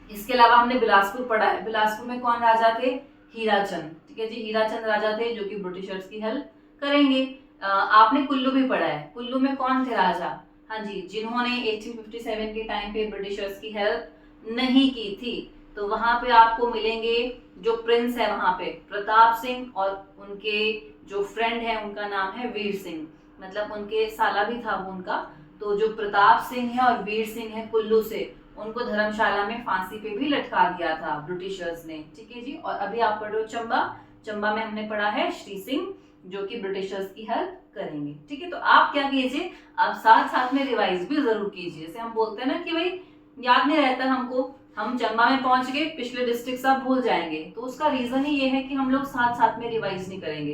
इसके अलावा हमने बिलासपुर पढ़ा है, बिलासपुर में कौन राजा थे? हीराचंद, ठीक है जी, हीराचंद राजा थे जो कि ब्रिटिशर्स की हेल्प करेंगे। आपने कुल्लू भी पढ़ा है, कुल्लू में कौन थे राजा? हाँ जी, जिन्होंने 1857 के टाइम पे ब्रिटिशर्स की हेल्प नहीं की थी। तो वहां पे आपको मिलेंगे जो प्रिंस है वहां पे प्रताप सिंह, और उनके जो फ्रेंड है उनका नाम है वीर सिंह, मतलब उनके साला भी था वो उनका। तो जो प्रताप सिंह है और वीर सिंह है कुल्लू से, उनको धर्मशाला में फांसी पे भी लटका दिया था ब्रिटिशर्स ने, ठीक है जी। और अभी आप पढ़ रहे हो चंबा, चंबा में हमने पढ़ा है श्री सिंह जो कि ब्रिटिशर्स की हेल्प करेंगे, ठीक है। तो आप क्या कीजिए, आप साथ साथ में रिवाइज भी जरूर कीजिए। जैसे हम बोलते हैं ना कि भाई याद नहीं रहता हमको, हम चंबा में पहुंच गए, पिछले डिस्ट्रिक्ट सब भूल जाएंगे, तो उसका रीजन ही ये है कि हम लोग साथ साथ में रिवाइज नहीं करेंगे।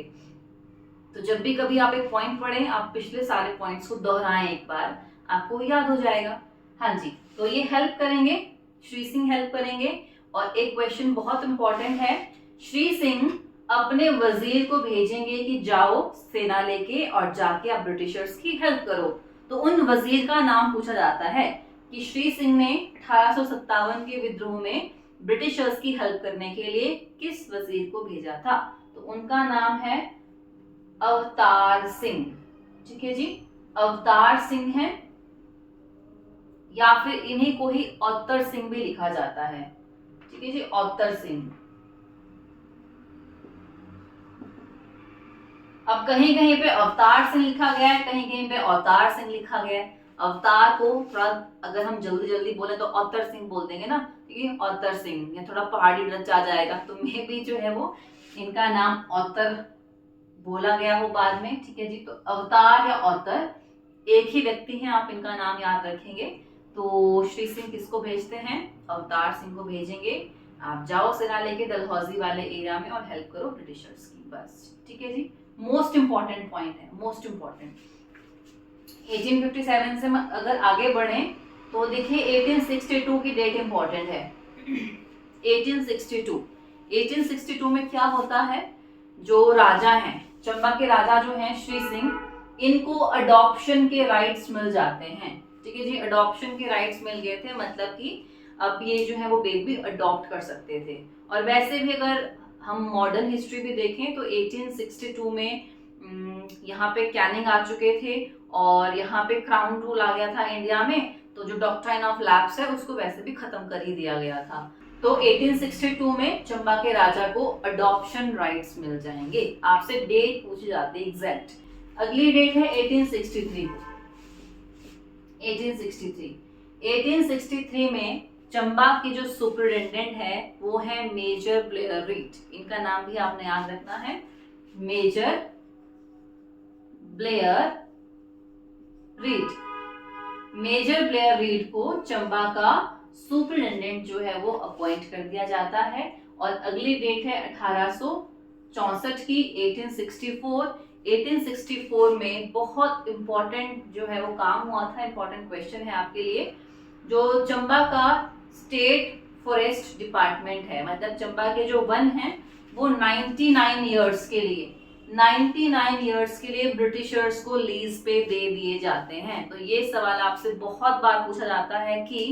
तो जब भी कभी आप एक पॉइंट पढ़ें, आप पिछले सारे पॉइंट्स को दोहराएं एक बार, आपको याद हो जाएगा। हाँ जी, तो ये हेल्प करेंगे, श्री सिंह हेल्प करेंगे। और एक क्वेश्चन बहुत इंपॉर्टेंट है, श्री सिंह अपने वजीर को भेजेंगे कि जाओ सेना लेके और जाके आप ब्रिटिशर्स की हेल्प करो। तो उन वजीर का नाम पूछा जाता है कि श्री सिंह ने 1857 के विद्रोह में ब्रिटिशर्स की हेल्प करने के लिए किस वजीर को भेजा था? तो उनका नाम है अवतार सिंह, ठीक है जी, अवतार सिंह है, या फिर इन्हीं को ही औतर सिंह भी लिखा जाता है, ठीक है जी, औतर सिंह। अब कहीं कहीं पे अवतार सिंह लिखा गया है, कहीं कहीं पे अवतार सिंह लिखा गया है। अवतार को थोड़ा अगर हम जल्दी जल्दी बोले तो औतर सिंह बोल देंगे ना, ठीक है, औतर सिंह, या थोड़ा पहाड़ी टच आ जाएगा, तो मे भी जो है वो इनका नाम औतर बोला गया हो बाद में, ठीक है जी। तो अवतार या औतर एक ही व्यक्ति हैं, आप इनका नाम याद रखेंगे। तो श्री सिंह किसको भेजते हैं? अवतार सिंह को भेजेंगे, आप जाओ सेना लेके डलहौजी वाले एरिया में और हेल्प करो ब्रिटिशर्स की, बस, ठीक है जी। मोस्ट इंपॉर्टेंट पॉइंट है, मोस्ट इंपॉर्टेंट। 1857 से अगर आगे बढ़े तो देखिए 1862 की डेट इंपॉर्टेंट है। 1862 में क्या होता है, जो राजा हैं, चंबा के राजा जो हैं श्री सिंह, इनको अडॉप्शन के राइट्स मिल जाते हैं, ठीक है जी। अडॉप्शन के राइट्स मिल गए थे, मतलब कि अब ये जो है वो बेबी अडॉप्ट कर सकते थे। और वैसे भी अगर हम मॉडर्न हिस्ट्री भी देखें तो 1862 में यहाँ पे कैनिंग आ चुके थे और यहाँ पे क्राउन रूल आ गया था इंडिया में, तो जो डॉक्ट्राइन ऑफ लैप्स है उसको वैसे भी खत्म कर ही दिया गया था। तो 1862 में चंबा के राजा को अडॉप्शन राइट्स मिल जाएंगे। आपसे डेट पूछी जाती है एग्जैक्ट। अगली डेट है 1863। 1863 में चंबा की जो सुपरिटेंडेंट है वो है मेजर ब्लेयर रीड, इनका नाम भी आपने याद रखना है, मेजर ब्लेयर रीड। मेजर ब्लेयर रीड को चंबा का सुपरिटेंडेंट जो है वो अपॉइंट कर दिया जाता है। और अगली डेट है 1864 की, 1864 में बहुत इंपॉर्टेंट जो है वो काम हुआ था, इंपॉर्टेंट क्वेश्चन है आपके लिए। जो चंबा का स्टेट फॉरेस्ट डिपार्टमेंट है, मतलब चंबा के जो वन हैं वो 99 ईयर्स के लिए 99 ईयर्स के लिए ब्रिटिशर्स को लीज पे दे दिए जाते हैं। तो ये सवाल आपसे बहुत बार पूछा जाता है कि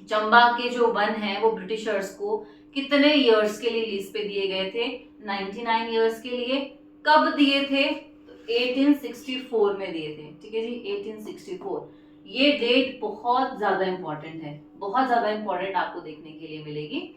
चंबा के जो वन है वो ब्रिटिशर्स को कितने ईयर्स के लिए लीज पे दिए गए थे? 99 ईयर्स के लिए। कब दिए थे? तो 1864 में दिए थे। ठीक है जी, 1864। ये डेट बहुत ज्यादा इंपॉर्टेंट है, बहुत ज्यादा इंपॉर्टेंट आपको देखने के लिए मिलेगी।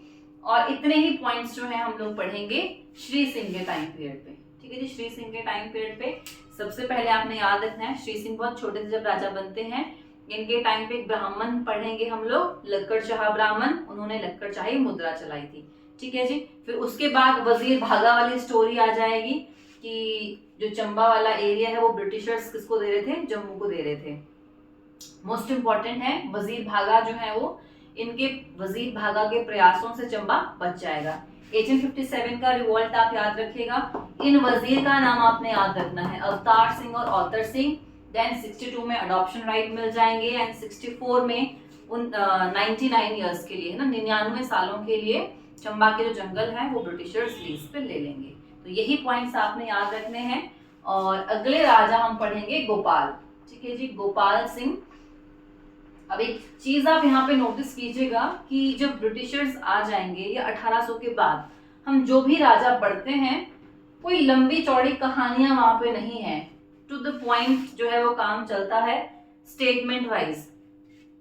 और इतने ही पॉइंट्स जो है हम लोग पढ़ेंगे श्री सिंह के टाइम पीरियड पे। ठीक है जी, श्री सिंह के टाइम पीरियड पे सबसे पहले आपने याद रखना है, श्री सिंह बहुत छोटे से जब राजा बनते हैं, इनके टाइम पे एक ब्राह्मण पढ़ेंगे हम लोग, लक्कड़ शाह ब्राह्मण, उन्होंने लक्कड़ शाही मुद्रा चलाई थी। ठीक है जी। फिर उसके बाद वजीर भागा वाली स्टोरी आ जाएगी कि जो चंबा वाला एरिया है वो ब्रिटिशर्स किसको दे रहे थे? जम्मू को दे रहे थे। मोस्ट इंपॉर्टेंट है, वजीर भागा जो है वो, इनके वजीर भागा के प्रयासों से चंबा बच जाएगा। 1857 का रिवॉल्ट आप याद रखिएगा। इन वजीर का नाम आपने याद रखना है, अवतार सिंह और औतर सिंह। देन 62 में अडॉप्शन राइट मिल जाएंगे एंड 64 में उन 99 ईयर्स के लिए है ना, 99 सालों के लिए चंबा के जो जंगल है वो ब्रिटिशर्स लीज पे ले लेंगे। तो यही पॉइंट्स आपने याद रखने हैं। और अगले राजा हम पढ़ेंगे गोपाल। ठीक है जी, गोपाल सिंह। अब एक चीज आप यहाँ पे नोटिस कीजिएगा कि जब ब्रिटिशर्स आ जाएंगे या 1800 के बाद हम जो भी राजा पढ़ते हैं, कोई लंबी चौड़ी कहानियां वहां पे नहीं है, टू द पॉइंट जो है वो काम चलता है, स्टेटमेंट वाइज।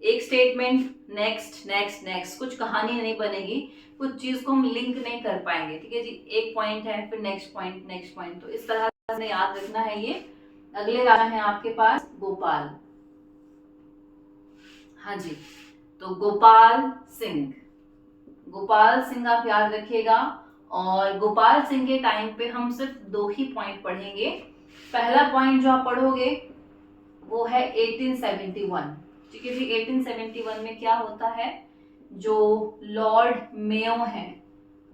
एक स्टेटमेंट नेक्स्ट नेक्स्ट नेक्स्ट, कुछ कहानी नहीं बनेगी, कुछ चीज को हम लिंक नहीं कर पाएंगे। ठीक है जी, एक पॉइंट है फिर नेक्स्ट पॉइंट नेक्स्ट पॉइंट, तो इस तरह से याद रखना है ये। अगले राजा है आपके पास गोपाल। हाँ जी, तो गोपाल सिंह, गोपाल सिंह आप याद रखिएगा। और गोपाल सिंह के टाइम पे हम सिर्फ 2 ही पॉइंट पढ़ेंगे। पहला पॉइंट जो आप पढ़ोगे वो है 1871। ठीक है जी, 1871 में क्या होता है, जो लॉर्ड मेयो है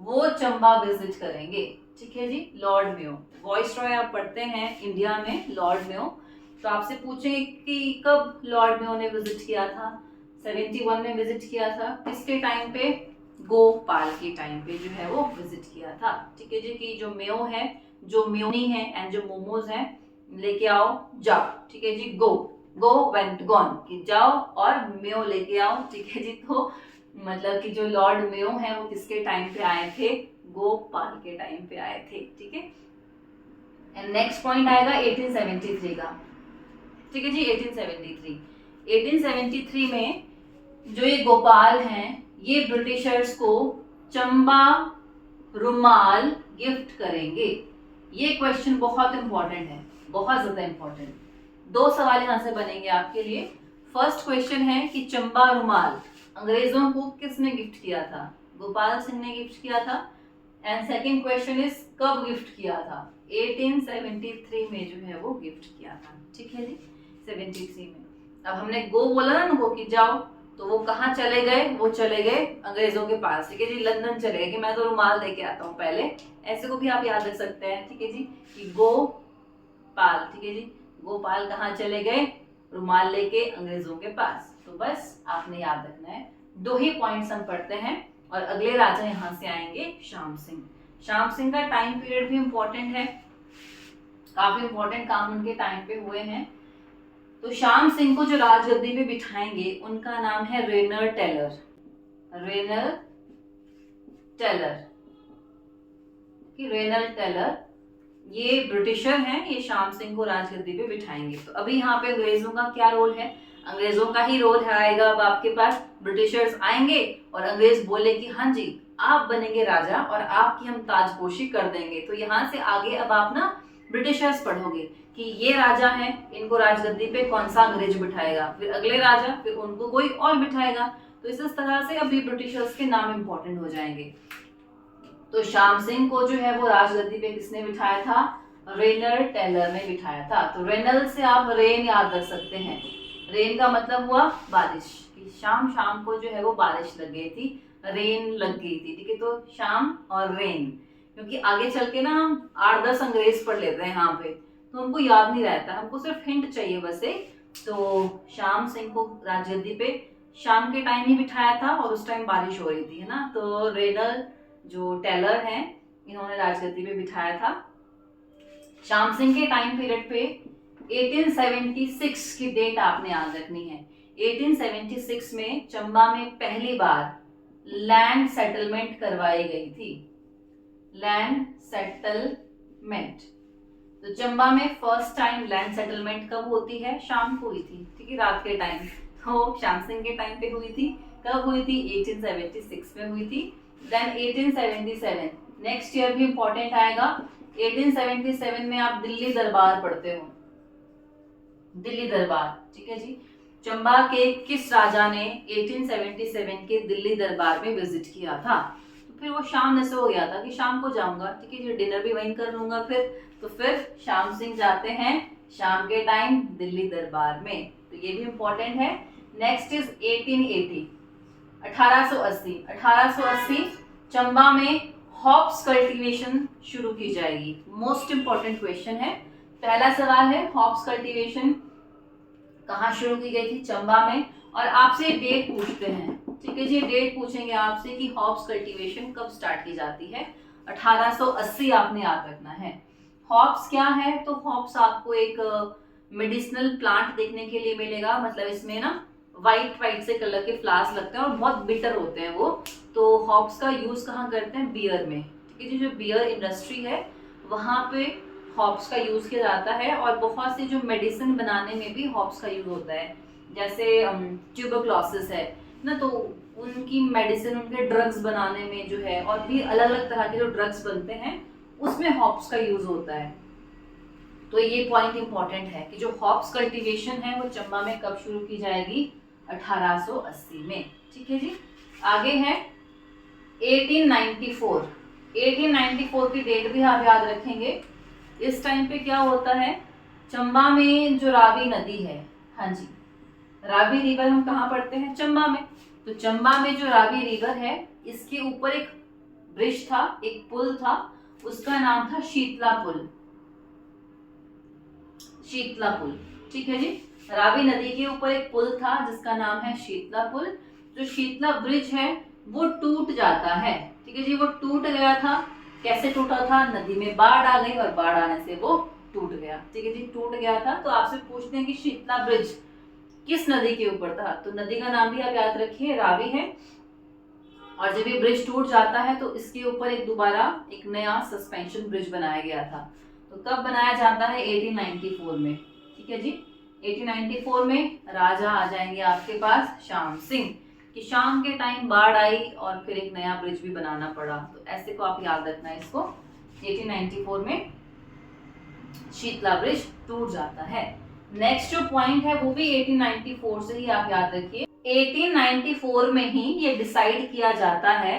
वो चंबा विजिट करेंगे। ठीक है जी, लॉर्ड मेयो, वॉइस रॉय आप पढ़ते हैं इंडिया में, लॉर्ड मेयो। तो आपसे पूछेंगे कि कब लॉर्ड मेयो ने विजिट किया था? 71 में विजिट किया था। किसके टाइम पे? गोपाल के टाइम पे जो है वो विजिट किया था। ठीक है जी, कि जो मेयो है, जो म्योनी है एंड जो मोमोज है, लेके आओ जाओ। ठीक है जी, गो वेंट गॉन, कि जाओ और मेयो लेके आओ। ठीक है जी, तो मतलब कि जो लॉर्ड मेयो है वो किसके टाइम पे आए थे? गोपाल के टाइम पे आए थे। ठीक है, एंड नेक्स्ट पॉइंट आएगा 1873 का। ठीक है जी, 1873 में जो ये गोपाल हैं ये ब्रिटिशर्स को चंबा रुमाल गिफ्ट करेंगे। ये क्वेश्चन बहुत इंपॉर्टेंट है, बहुत ज्यादा इंपॉर्टेंट। 2 सवाल यहां से बनेंगे आपके लिए। फर्स्ट क्वेश्चन है कि चंबा रुमाल अंग्रेजों को किसने गिफ्ट किया था? गोपाल सिंह ने गिफ्ट किया था। एंड सेकंड क्वेश्चन इज कब गिफ्ट किया था? 1873 में जो है वो गिफ्ट किया था। ठीक है जी, 73 में। अब हमने गो बोला ना उनको कि जाओ, तो वो कहाँ चले गए? वो चले गए अंग्रेजों के पास। ठीक है जी, लंदन चले गए कि मैं तो रुमाल लेके आता हूँ पहले। ऐसे को भी आप याद रख सकते हैं। ठीक है जी, कि गोपाल। ठीक है जी, गोपाल कहाँ चले गए? रुमाल लेके अंग्रेजों के पास। तो बस आपने याद रखना है। 2 ही पॉइंट्स हम पढ़ते हैं और अगले राजा यहाँ से आएंगे श्याम सिंह। श्याम सिंह का टाइम पीरियड भी इंपॉर्टेंट है, काफी इंपॉर्टेंट काम उनके टाइम पे हुए हैं। तो श्याम सिंह को जो राजगद्दी पे बिठाएंगे उनका नाम है रेनर टेलर। रेनर टेलर, कि रेनर टेलर ये ब्रिटिशर हैं, ये श्याम सिंह को राजगद्दी पे बिठाएंगे। तो अभी यहाँ पे अंग्रेजों का क्या रोल है? अंग्रेजों का ही रोल है आएगा। अब आपके पास ब्रिटिशर्स आएंगे और अंग्रेज बोले कि हाँ जी आप बनेंगे राजा और आपकी हम ताजपोशी कर देंगे। तो यहाँ से आगे अब आप ना ब्रिटिशर्स पढ़ोगे कि ये राजा हैं, इनको राजगद्दी पे कौन सा अंग्रेज बिठाएगा, फिर अगले राजा, फिर उनको कोई और बिठाएगा। तो इस तरह से अभी ब्रिटिशर्स के नाम इंपॉर्टेंट हो जाएंगे। तो श्याम सिंह को जो है वो राजगद्दी पे किसने बिठाया था? रेनर टेलर ने बिठाया था। तो रेनल से आप रेन याद रख सकते हैं। रेन का मतलब हुआ बारिश, कि शाम को जो है वो बारिश लग गई थी, रेन लग गई थी। ठीक है, तो शाम और रेन, क्योंकि आगे चल के ना हम 8-10 अंग्रेज पढ़ लेते हैं यहाँ पे, तो हमको याद नहीं रहता, हमको सिर्फ हिंट चाहिए बस एक। तो श्याम सिंह को राजगद्दी पे शाम के टाइम ही बिठाया था और उस टाइम बारिश हो रही थी, है ना। तो रेनल जो टेलर हैं इन्होंने राजगद्दी पे बिठाया था। श्याम सिंह के टाइम पीरियड पे 1876 की डेट आपने याद रखनी है। 1876 में चंबा में पहली बार लैंड सेटलमेंट करवाई गई थी, लैंड सेटलमेंट। तो चंबा में फर्स्ट टाइम लैंड सेटलमेंट कब होती है? शाम को हुई थी, ठीक है, रात के टाइम। तो श्याम सिंह के टाइम पे हुई थी। कब हुई थी? 1876 में हुई थी। देन 1877 नेक्स्ट ईयर भी इंपॉर्टेंट आएगा। 1877 में आप दिल्ली दरबार पढ़ते हो, दिल्ली दरबार, ठीक है जी। चंबा के किस राजा ने 1877 के दिल्ली दरबार में विजिट किया था? तो फिर वो शाम में से हो गया था कि शाम को जाऊंगा, ठीक है जी, डिनर भी वहीं कर लूंगा फिर। तो फिर श्याम सिंह जाते हैं शाम के टाइम दिल्ली दरबार में, तो ये भी इंपॉर्टेंट है। Next is 1880, 1880। 1880 चंबा में हॉप्स कल्टीवेशन शुरू की जाएगी। मोस्ट इंपॉर्टेंट क्वेश्चन है। पहला सवाल है हॉप्स कल्टीवेशन कहाँ शुरू की गई थी? चंबा में। और आपसे डेट पूछते हैं, ठीक है जी, डेट पूछेंगे आपसे कि हॉप्स कल्टीवेशन कब स्टार्ट की जाती है। 1880 आपने याद रखना है। हॉप्स क्या है? तो हॉप्स आपको एक मेडिसिनल प्लांट देखने के लिए मिलेगा, मतलब इसमें ना वाइट से कलर के फ्लावर्स लगते हैं और बहुत बिटर होते हैं वो। तो हॉप्स का यूज कहाँ करते हैं? बियर में, ठीक है जी, जो बियर इंडस्ट्री है वहां पे हॉप्स का यूज किया जाता है। और बहुत सी जो मेडिसिन बनाने में भी हॉप्स का यूज होता है, जैसे ट्यूबरक्लोसिस है ना, तो उनकी मेडिसिन, उनके ड्रग्स बनाने में जो है, और भी अलग अलग तरह के जो ड्रग्स बनते हैं उसमें हॉप्स का यूज होता है। तो ये पॉइंट इंपॉर्टेंट है कि जो हॉप्स कल्टीवेशन है वो चंबा में कब शुरू की जाएगी? 1880 में, ठीक है जी। आगे है 1894। 1894 की डेट भी आप याद रखेंगे। इस टाइम पे क्या होता है? चंबा में जो रावी नदी है, हाँ जी, रावी रिवर हम कहाँ पढ़ते हैं? चंबा में। तो चंबा में जो रावी रिवर है इसके ऊपर एक ब्रिज था, एक पुल था, उसका नाम था शीतला पुल, शीतला पुल, ठीक है जी। रावी नदी के ऊपर एक पुल था जिसका नाम है शीतला पुल। जो शीतला ब्रिज है वो टूट जाता है, ठीक है जी, वो टूट गया था। कैसे टूटा था? नदी में बाढ़ आ गई और बाढ़ आने से वो टूट गया, ठीक है जी, टूट गया था। तो आपसे पूछते हैं कि शीतला ब्रिज किस नदी के ऊपर था? तो नदी का नाम भी आप याद रखिए, रावी है। और जब ये ब्रिज टूट जाता है तो इसके ऊपर एक दोबारा एक नया सस्पेंशन ब्रिज बनाया गया था। तो कब बनाया जाता है? 1894 में, ठीक है जी। 1894 में राजा आ जाएंगे आपके पास श्याम सिंह, कि शाम के टाइम बाढ़ आई और फिर एक नया ब्रिज भी बनाना पड़ा। तो ऐसे को आप याद रखना है इसको। 1894 में शीतला ब्रिज टूट जाता है। नेक्स्ट जो पॉइंट है वो भी 1894 से ही आप याद रखिए। 1894 में ही ये डिसाइड किया जाता है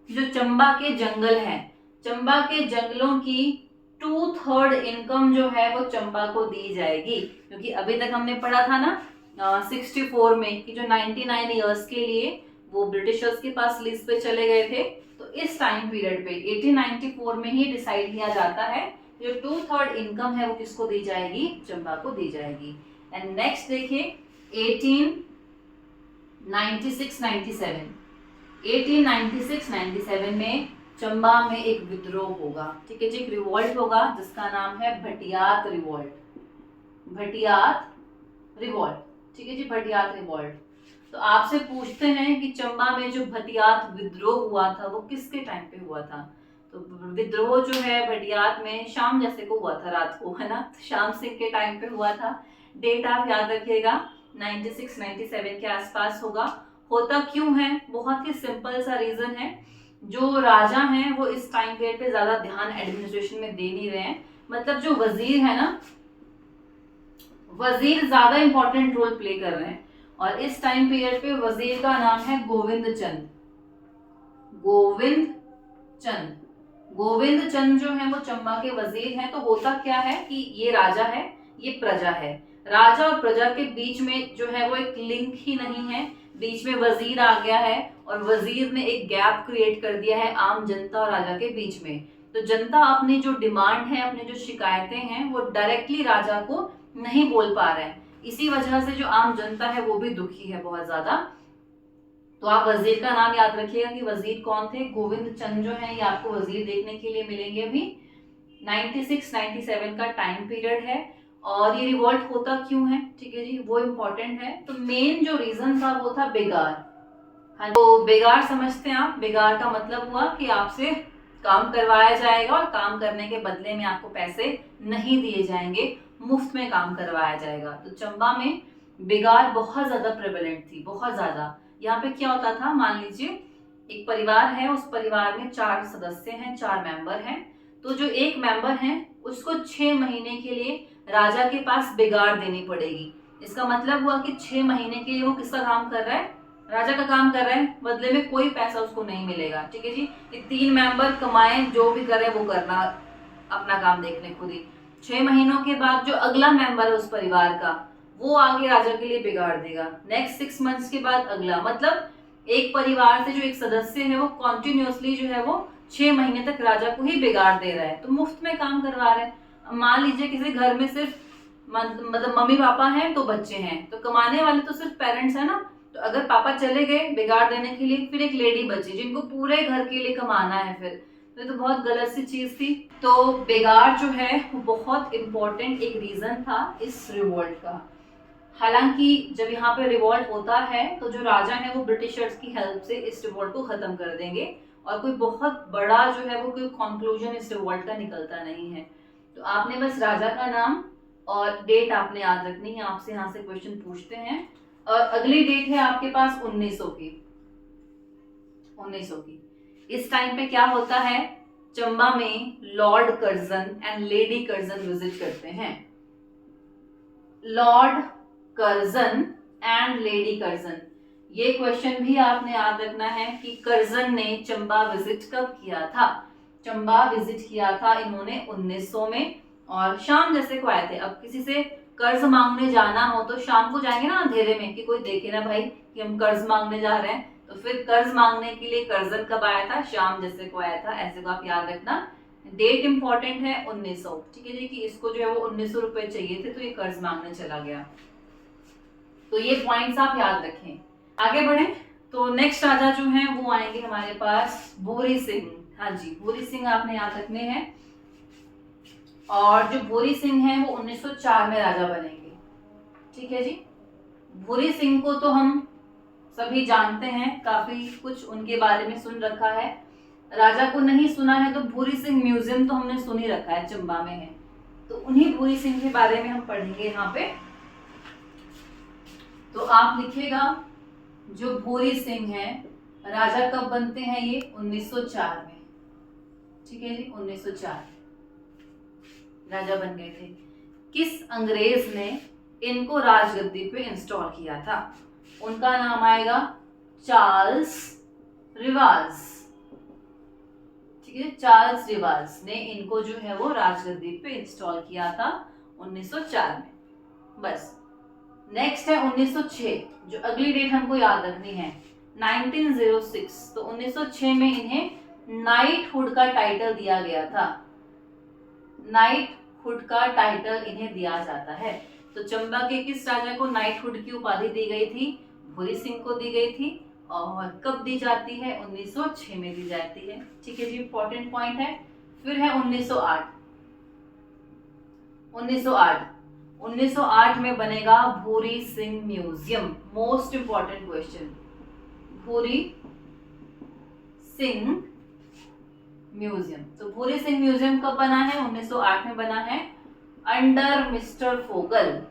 कि जो चंबा के जंगल हैं, चंबा के जंगलों की 2/3 इनकम जो है वो चंबा को दी जाएगी। क्योंकि अभी तक हमने पढ़ा था ना 64 में कि जो 99 ईयर्स के लिए वो ब्रिटिशर्स के पास लीज पे चले गए थे। तो इस टाइम पीरियड पे 1894 में ही डिसाइड किया जाता है जो 2/3 इनकम है वो किसको दी जाएगी? चंबा को दी जाएगी। एंड नेक्स्ट देखिए 1896-97 में चंबा में एक विद्रोह होगा, ठीक है जी, एक रिवॉल्ट होगा जिसका नाम है भटियात रिवॉल्ट, भटियात रिवॉल्ट, ठीक है जी, भटियात रिवॉल्ट। तो आपसे पूछते हैं कि चंबा में जो भटियात विद्रोह हुआ था वो किसके टाइम पे हुआ था? तो विद्रोह जो है भटियात में शाम जैसे को हुआ था, रात को, है ना, तो श्याम सिंह के टाइम पे हुआ था। डेट आप याद रखिएगा 96-97 के आसपास होगा। होता क्यों है? बहुत ही सिंपल सा रीजन है, जो राजा हैं वो इस टाइम पीरियड पे ज्यादा ध्यान एडमिनिस्ट्रेशन में दे नहीं रहे हैं। मतलब जो वजीर है ना, वजीर ज्यादा इंपॉर्टेंट रोल प्ले कर रहे हैं। और इस टाइम पीरियड पे वजीर का नाम है गोविंद चंद, गोविंद चंद। गोविंद चंद जो है वो चंबा के वजीर हैं। तो होता क्या है कि ये राजा है, ये प्रजा है, राजा और प्रजा के बीच में जो है वो एक लिंक ही नहीं है, बीच में वजीर आ गया है और वजीर ने एक गैप क्रिएट कर दिया है आम जनता और राजा के बीच में। तो जनता अपनी जो डिमांड है, अपनी जो शिकायतें हैं वो डायरेक्टली राजा को नहीं बोल पा रहे हैं। इसी वजह से जो आम जनता है वो भी दुखी है बहुत ज्यादा। तो आप वजीर का नाम याद रखिएगा कि वजीर कौन थे? गोविंद चंद जो है ये आपको वजीर देखने के लिए मिलेंगे अभी। 96-97 का टाइम पीरियड है। और ये रिवॉल्ट होता क्यों है, ठीक है जी, वो इम्पोर्टेंट है। तो मेन जो रीजन था वो था बेगार। हाँ, तो बेगार समझते हैं आप? बेगार का मतलब हुआ कि आपसे काम करवाया जाएगा और काम करने के बदले में आपको पैसे नहीं दिए जाएंगे, मुफ्त में काम करवाया जाएगा। तो चंबा में बेगार बहुत ज्यादा प्रेवलेंट थी, बहुत ज्यादा। यहाँ पे क्या होता था, मान लीजिए एक परिवार है, उस परिवार में 4 सदस्य हैं, 4 मेंबर हैं। तो जो एक मेंबर है उसको 6 महीने के लिए राजा के पास बेगार देनी पड़ेगी। इसका मतलब हुआ कि 6 महीने के लिए वो किसका काम कर रहा है, राजा का काम कर रहे हैं, बदले में कोई पैसा उसको नहीं मिलेगा, ठीक है जी। ये 3 मेंबर कमाए जो भी करे वो करना, अपना काम देखने खुद ही। 6 महीनों के बाद जो अगला मेंबर है उस परिवार का, वो आगे राजा के लिए बिगाड़ देगा। नेक्स्ट 6 मंथ्स के बाद अगला, मतलब एक परिवार से जो एक सदस्य है वो कॉन्टिन्यूसली जो है वो 6 महीने तक राजा को ही बिगाड़ दे रहा है, तो मुफ्त में काम करवा रहे हैं। मान लीजिए किसी घर में सिर्फ मतलब मम्मी पापा हैं तो बच्चे हैं, तो कमाने वाले तो सिर्फ पेरेंट्स है ना। तो अगर पापा चले गए बिगाड़ देने के लिए, फिर एक लेडी बची जिनको पूरे घर के लिए कमाना है, फिर तो बहुत गलत सी चीज थी। तो बेगार जो है वो बहुत इंपॉर्टेंट एक रीजन था इस रिवॉल्ट का। हालांकि जब यहाँ पे रिवॉल्ट होता है तो जो राजा है वो ब्रिटिशर्स की हेल्प से इस रिवॉल्ट को खत्म कर देंगे, और कोई बहुत बड़ा जो है वो कोई कंक्लूजन इस रिवॉल्ट का निकलता नहीं है। तो आपने बस राजा का नाम और डेट आपने याद रखनी है, आपसे यहाँ से क्वेश्चन पूछते हैं। और अगली डेट है आपके पास 1900 की। 1900 की इस टाइम पे क्या होता है, चंबा में Lord Curzon and lady Curzon visit करते हैं। Lord Curzon and lady Curzon, ये क्वेश्चन भी आपने याद रखना है कि कर्जन ने चंबा विजिट कब किया था। चंबा विजिट किया था इन्होंने 1900 में, और शाम जैसे को आए थे। अब किसी से कर्ज मांगने जाना हो तो शाम को जाएंगे ना अंधेरे में, कि कोई देखे ना भाई कि हम कर्ज मांगने जा रहे हैं। तो फिर कर्ज मांगने के लिए कर्जन कब आया था, शाम जैसे को आया था। ऐसे को आप याद रखना। डेट इंपॉर्टेंट है 1900, ठीक है जी, कि इसको जो है वो 1900 रुपए चाहिए थे तो ये कर्ज मांगने चला गया। तो ये पॉइंट्स आप याद रखें। आगे बढ़े तो नेक्स्ट राजा जो है वो आएंगे हमारे पास भूरी सिंह। हाँ जी, भूरी सिंह आपने याद रखने हैं। और जो भूरी सिंह है वो 1904 में राजा बनेंगे, ठीक है जी। भूरी सिंह को तो हम सभी जानते हैं, काफी कुछ उनके बारे में सुन रखा है। राजा को नहीं सुना है तो भूरी सिंह म्यूजियम तो हमने सुन ही रखा है, चंबा में है। तो उन्हीं भूरी सिंह के बारे में हम पढ़ेंगे यहाँ पे। तो आप लिखिएगा जो भूरी सिंह है राजा कब बनते हैं, ये 1904 में, ठीक है जी। 1904 राजा बन गए थे। किस अंग्रेज ने इनको राजगद्दी पे इंस्टॉल किया था, उनका नाम आएगा चार्ल्स रिवाज, ठीक है। चार्ल्स रिवाज ने इनको जो है वो राजगद्दी पे इंस्टॉल किया था 1904 में। बस नेक्स्ट है 1906, जो अगली डेट हमको याद रखनी है 1906। तो 1906 में इन्हें नाइटहुड का टाइटल दिया गया था। नाइटहुड का टाइटल इन्हें दिया जाता है। तो चंबा के किस राजा को नाइटहुड की उपाधि दी गई थी, भूरी सिंह को दी गई थी। और कब दी जाती है, 1906 में दी जाती है, ठीक है जी। इंपॉर्टेंट पॉइंट है। फिर है 1908। 1908 में बनेगा Bhuri Singh museum. Most important question, Bhuri Singh museum. तो भूरी सिंह म्यूजियम कब बना है, 1908 में बना है, अंडर मिस्टर फोगल।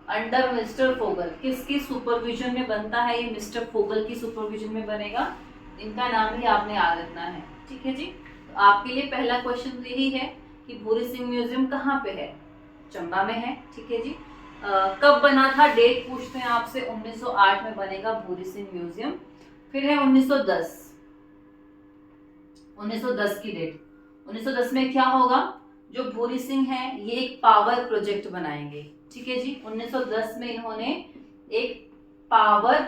अंडर मिस्टर फोगल किसकी सुपरविजन में बनता है, ये मिस्टर फोगल की सुपरविजन में बनेगा। इनका नाम भी आपने याद रखना है, ठीक है जी। तो आपके लिए पहला क्वेश्चन यही है कि भूरी सिंह म्यूजियम कहाँ पे है, चंबा में है, ठीक है जी। कब बना था, डेट पूछते हैं आपसे, 1908 में बनेगा भूरी सिंह म्यूजियम। फिर है 1910। 1910 की डेट। 1910 में क्या होगा, जो भूरी सिंह है ये एक पावर प्रोजेक्ट बनाएंगे, ठीक है जी। 1910 में इन्होंने एक पावर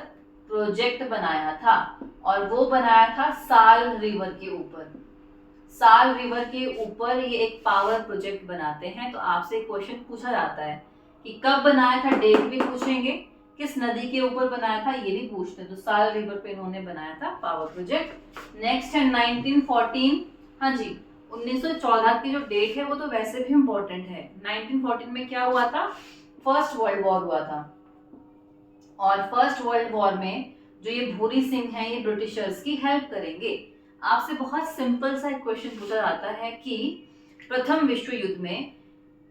प्रोजेक्ट बनाया था, और वो बनाया था साल रिवर के ऊपर। साल रिवर के ऊपर ये एक पावर प्रोजेक्ट बनाते हैं। तो आपसे क्वेश्चन पूछा जाता है कि कब बनाया था, डेट भी पूछेंगे, किस नदी के ऊपर बनाया था ये भी पूछते हैं। तो साल रिवर पे इन्होंने बनाया था पावर प्रोजेक्ट। नेक्स्ट है 1914। हाँ जी, 1914 की जो डेट है वो तो वैसे भी इम्पोर्टेंट है। 1914 में क्या हुआ था, फर्स्ट वर्ल्ड वॉर हुआ था, और फर्स्ट वर्ल्ड वॉर में जो ये भूरी सिंह हैं ये ब्रिटिशर्स की हेल्प करेंगे। आपसे बहुत सिंपल सा एक क्वेश्चन पूछा जाता है कि प्रथम विश्व युद्ध में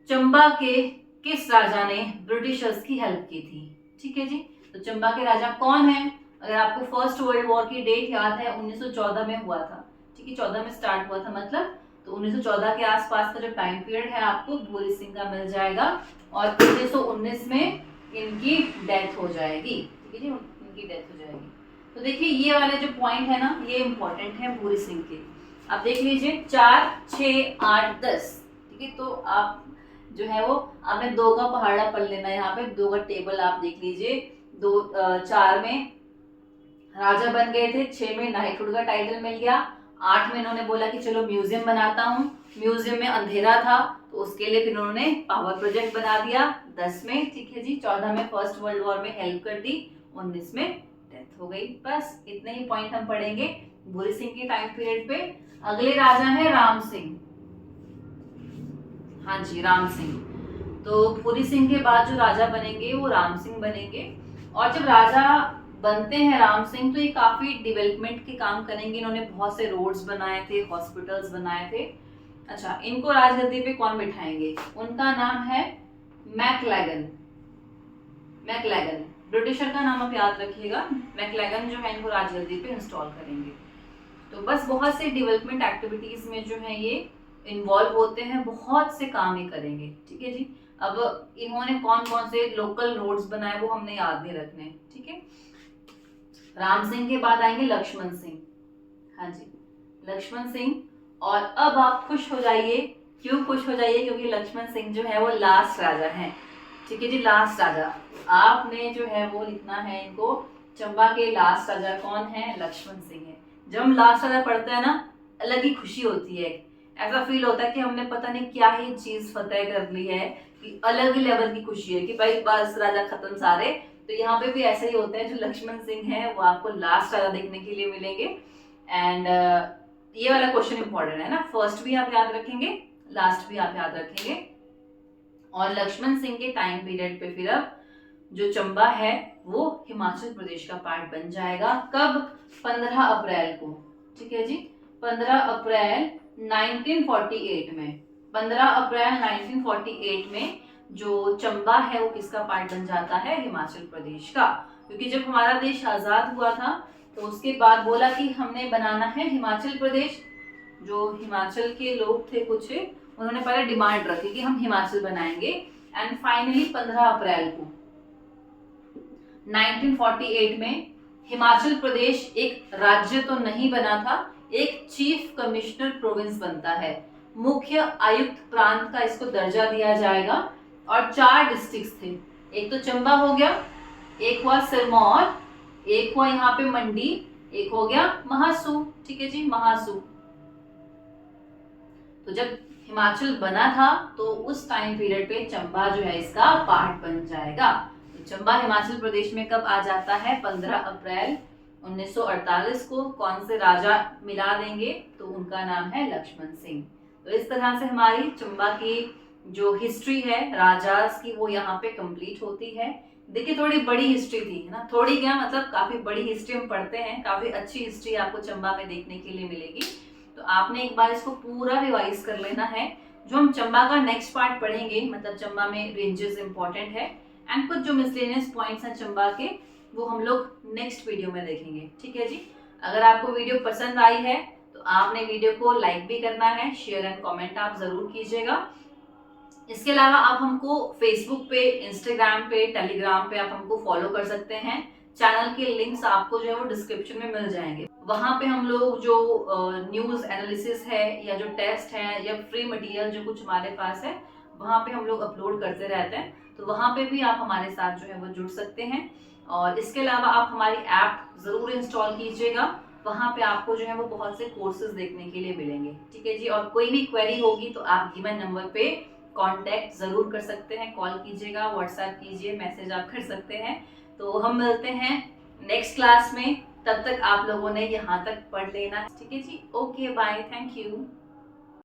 चंबा के किस राजा ने ब्रिटिशर्स की हेल्प की थी। ठीक है जी, तो चंबा के राजा कौन है? अगर आपको फर्स्ट वर्ल्ड वॉर की डेट याद है 1914 में हुआ था, ठीक है, 14 में स्टार्ट हुआ था मतलब, तो 1914 के आसपास का जो टाइम पीरियड है आपको भूरी सिंह का मिल जाएगा, और 1919 में इनकी डेथ हो जाएगी। ठीक है जी, इनकी डेथ हो जाएगी। तो देखिए ये वाले जो पॉइंट है ना ये इंपॉर्टेंट है भूरी सिंह के। आप देख लीजिए 4, 6, 8, 10, ठीक है, तो आप जो है वो आपने 2 का पहाड़ा पढ़ लेना, यहाँ पे 2 का टेबल आप देख लीजिए। 4 में राजा बन गए थे, 6 में नाइटहुड का टाइटल मिल गया, 8 में इन्होंने बोला कि चलो म्यूजियम बनाता हूँ, म्यूजियम में अंधेरा था तो उसके लिए फिर उन्होंने पावर प्रोजेक्ट बना दिया 10 में। ठीक है जी, 14 में फर्स्ट वर्ल्ड वॉर में हेल्प कर दी, 19 में डेथ हो गई। बस इतने ही पॉइंट हम पढ़ेंगे भूरी सिंह के टाइम पीरियड पे। अगले राजा है राम सिंह। हाँ जी, राम सिंह। तो भूरी सिंह के बाद जो राजा बनेंगे वो राम सिंह बनेंगे, और जब राजा बनते हैं राम सिंह तो ये काफी डेवलपमेंट के काम करेंगे। इन्होंने बहुत से रोड्स बनाए थे, हॉस्पिटल्स बनाए थे। अच्छा, इनको राजगद्दी पे कौन बिठाएंगे? उनका नाम है मैकलेगन। मैकलेगन ब्रिटिशर का नाम आप याद रखिएगा। मैकलेगन जो है इनको राजगद्दी पे इंस्टॉल करेंगे। तो बस बहुत से डेवलपमेंट एक्टिविटीज में जो है ये इन्वॉल्व होते हैं, बहुत से काम ये करेंगे। ठीक है जी, अब इन्होंने कौन कौन से लोकल रोड्स बनाए वो हमने याद नहीं रखने। ठीक है, राम सिंह के बाद आएंगे लक्ष्मण सिंह। हाँ जी, लक्ष्मण सिंह। और अब आप खुश हो जाइए, क्यों खुश हो जाइए? क्योंकि लक्ष्मण सिंह जो है वो लास्ट राजा हैं। ठीक है जी, लास्ट राजा। आपने जो है वो लिखना है इनको, चंबा के लास्ट राजा कौन है? लक्ष्मण सिंह है। जब हम लास्ट राजा पढ़ते हैं ना अलग ही खुशी होती है, ऐसा फील होता है कि हमने पता नहीं क्या ही चीज फतेह कर ली है, कि अलग ही लेवल की खुशी है कि भाई बस राजा खत्म सारे। तो यहाँ पे भी ऐसा ही होता है, जो लक्ष्मण सिंह है वो आपको लास्ट राजा देखने के लिए मिलेंगे। एंड ये वाला क्वेश्चन इंपॉर्टेंट है ना, फर्स्ट भी आप याद रखेंगे, लास्ट भी आप याद रखेंगे। और लक्ष्मण सिंह के टाइम पीरियड पे फिर अब जो चंबा है वो हिमाचल प्रदेश का पार्ट बन जाएगा। कब? 15 अप्रैल को। ठीक है जी, 15 अप्रैल 1948 में। 15 अप्रैल 1948 में जो चंबा है वो किसका पार्ट बन जाता है? हिमाचल प्रदेश का। क्योंकि जब हमारा देश आजाद हुआ था तो उसके बाद बोला कि हमने बनाना है हिमाचल प्रदेश। जो हिमाचल के लोग थे कुछ, उन्होंने पहले डिमांड रखी कि हम हिमाचल बनाएंगे, एंड फाइनली 15 अप्रैल को 1948 में हिमाचल प्रदेश एक राज्य तो नहीं बना था, एक चीफ कमिश्नर प्रोविंस बनता है। मुख्य आयुक्त प्रांत का इसको दर्जा दिया जाएगा, और 4 डिस्ट्रिक्ट्स थे। एक तो चंबा हो गया, एक हुआ सिरमौर, एक हुआ यहाँ पे मंडी, एक हो गया महासू। ठीक है जी, महासू। तो जब हिमाचल बना था तो उस टाइम पीरियड पे चंबा जो है इसका पार्ट बन जाएगा। तो चंबा हिमाचल प्रदेश में कब आ जाता है? 15 अप्रैल 1948 को। कौन से राजा मिला देंगे? तो उनका नाम है लक्ष्मण सिंह। तो इस तरह से हमारी चंबा की जो हिस्ट्री है राजास की वो यहाँ पे कंप्लीट होती है। देखिए थोड़ी बड़ी हिस्ट्री थी, है ना, थोड़ी क्या मतलब काफी बड़ी हिस्ट्री हम पढ़ते हैं, काफी अच्छी हिस्ट्री आपको चंबा में देखने के लिए मिलेगी। तो आपने एक बार इसको पूरा रिवाइज कर लेना है। जो हम चंबा का नेक्स्ट पार्ट पढ़ेंगे, मतलब चंबा में रेंजेस इंपॉर्टेंट है, एंड कुछ जो मिसलेनियस पॉइंट्स हैं चंबा के वो हम लोग नेक्स्ट वीडियो में देखेंगे। ठीक है जी, अगर आपको वीडियो पसंद आई है तो आपने वीडियो को लाइक भी करना है, शेयर एंड कमेंट आप जरूर कीजिएगा। इसके अलावा आप हमको फेसबुक पे, इंस्टाग्राम पे, टेलीग्राम पे आप हमको फॉलो कर सकते हैं। चैनल के लिंक्स आपको जो है वो डिस्क्रिप्शन में मिल जाएंगे। वहाँ पे हम लोग जो न्यूज एनालिसिस है या जो टेस्ट है या फ्री मटेरियल जो कुछ हमारे पास है वहाँ पे हम लोग अपलोड करते रहते हैं। तो वहाँ पे भी आप हमारे साथ जो है वो जुड़ सकते हैं। और इसके अलावा आप हमारी ऐप जरूर इंस्टॉल कीजिएगा, वहाँ पे आपको जो है वो बहुत से कोर्सेज देखने के लिए मिलेंगे। ठीक है जी, और कोई भी क्वेरी होगी तो आप गिवन नंबर पे कांटेक्ट जरूर कर सकते हैं, कॉल कीजिएगा, व्हाट्सएप कीजिए, मैसेज आप कर सकते हैं। तो हम मिलते हैं नेक्स्ट क्लास में, तब तक आप लोगों ने यहाँ तक पढ़ लेना। ठीक है जी, ओके बाय, थैंक यू।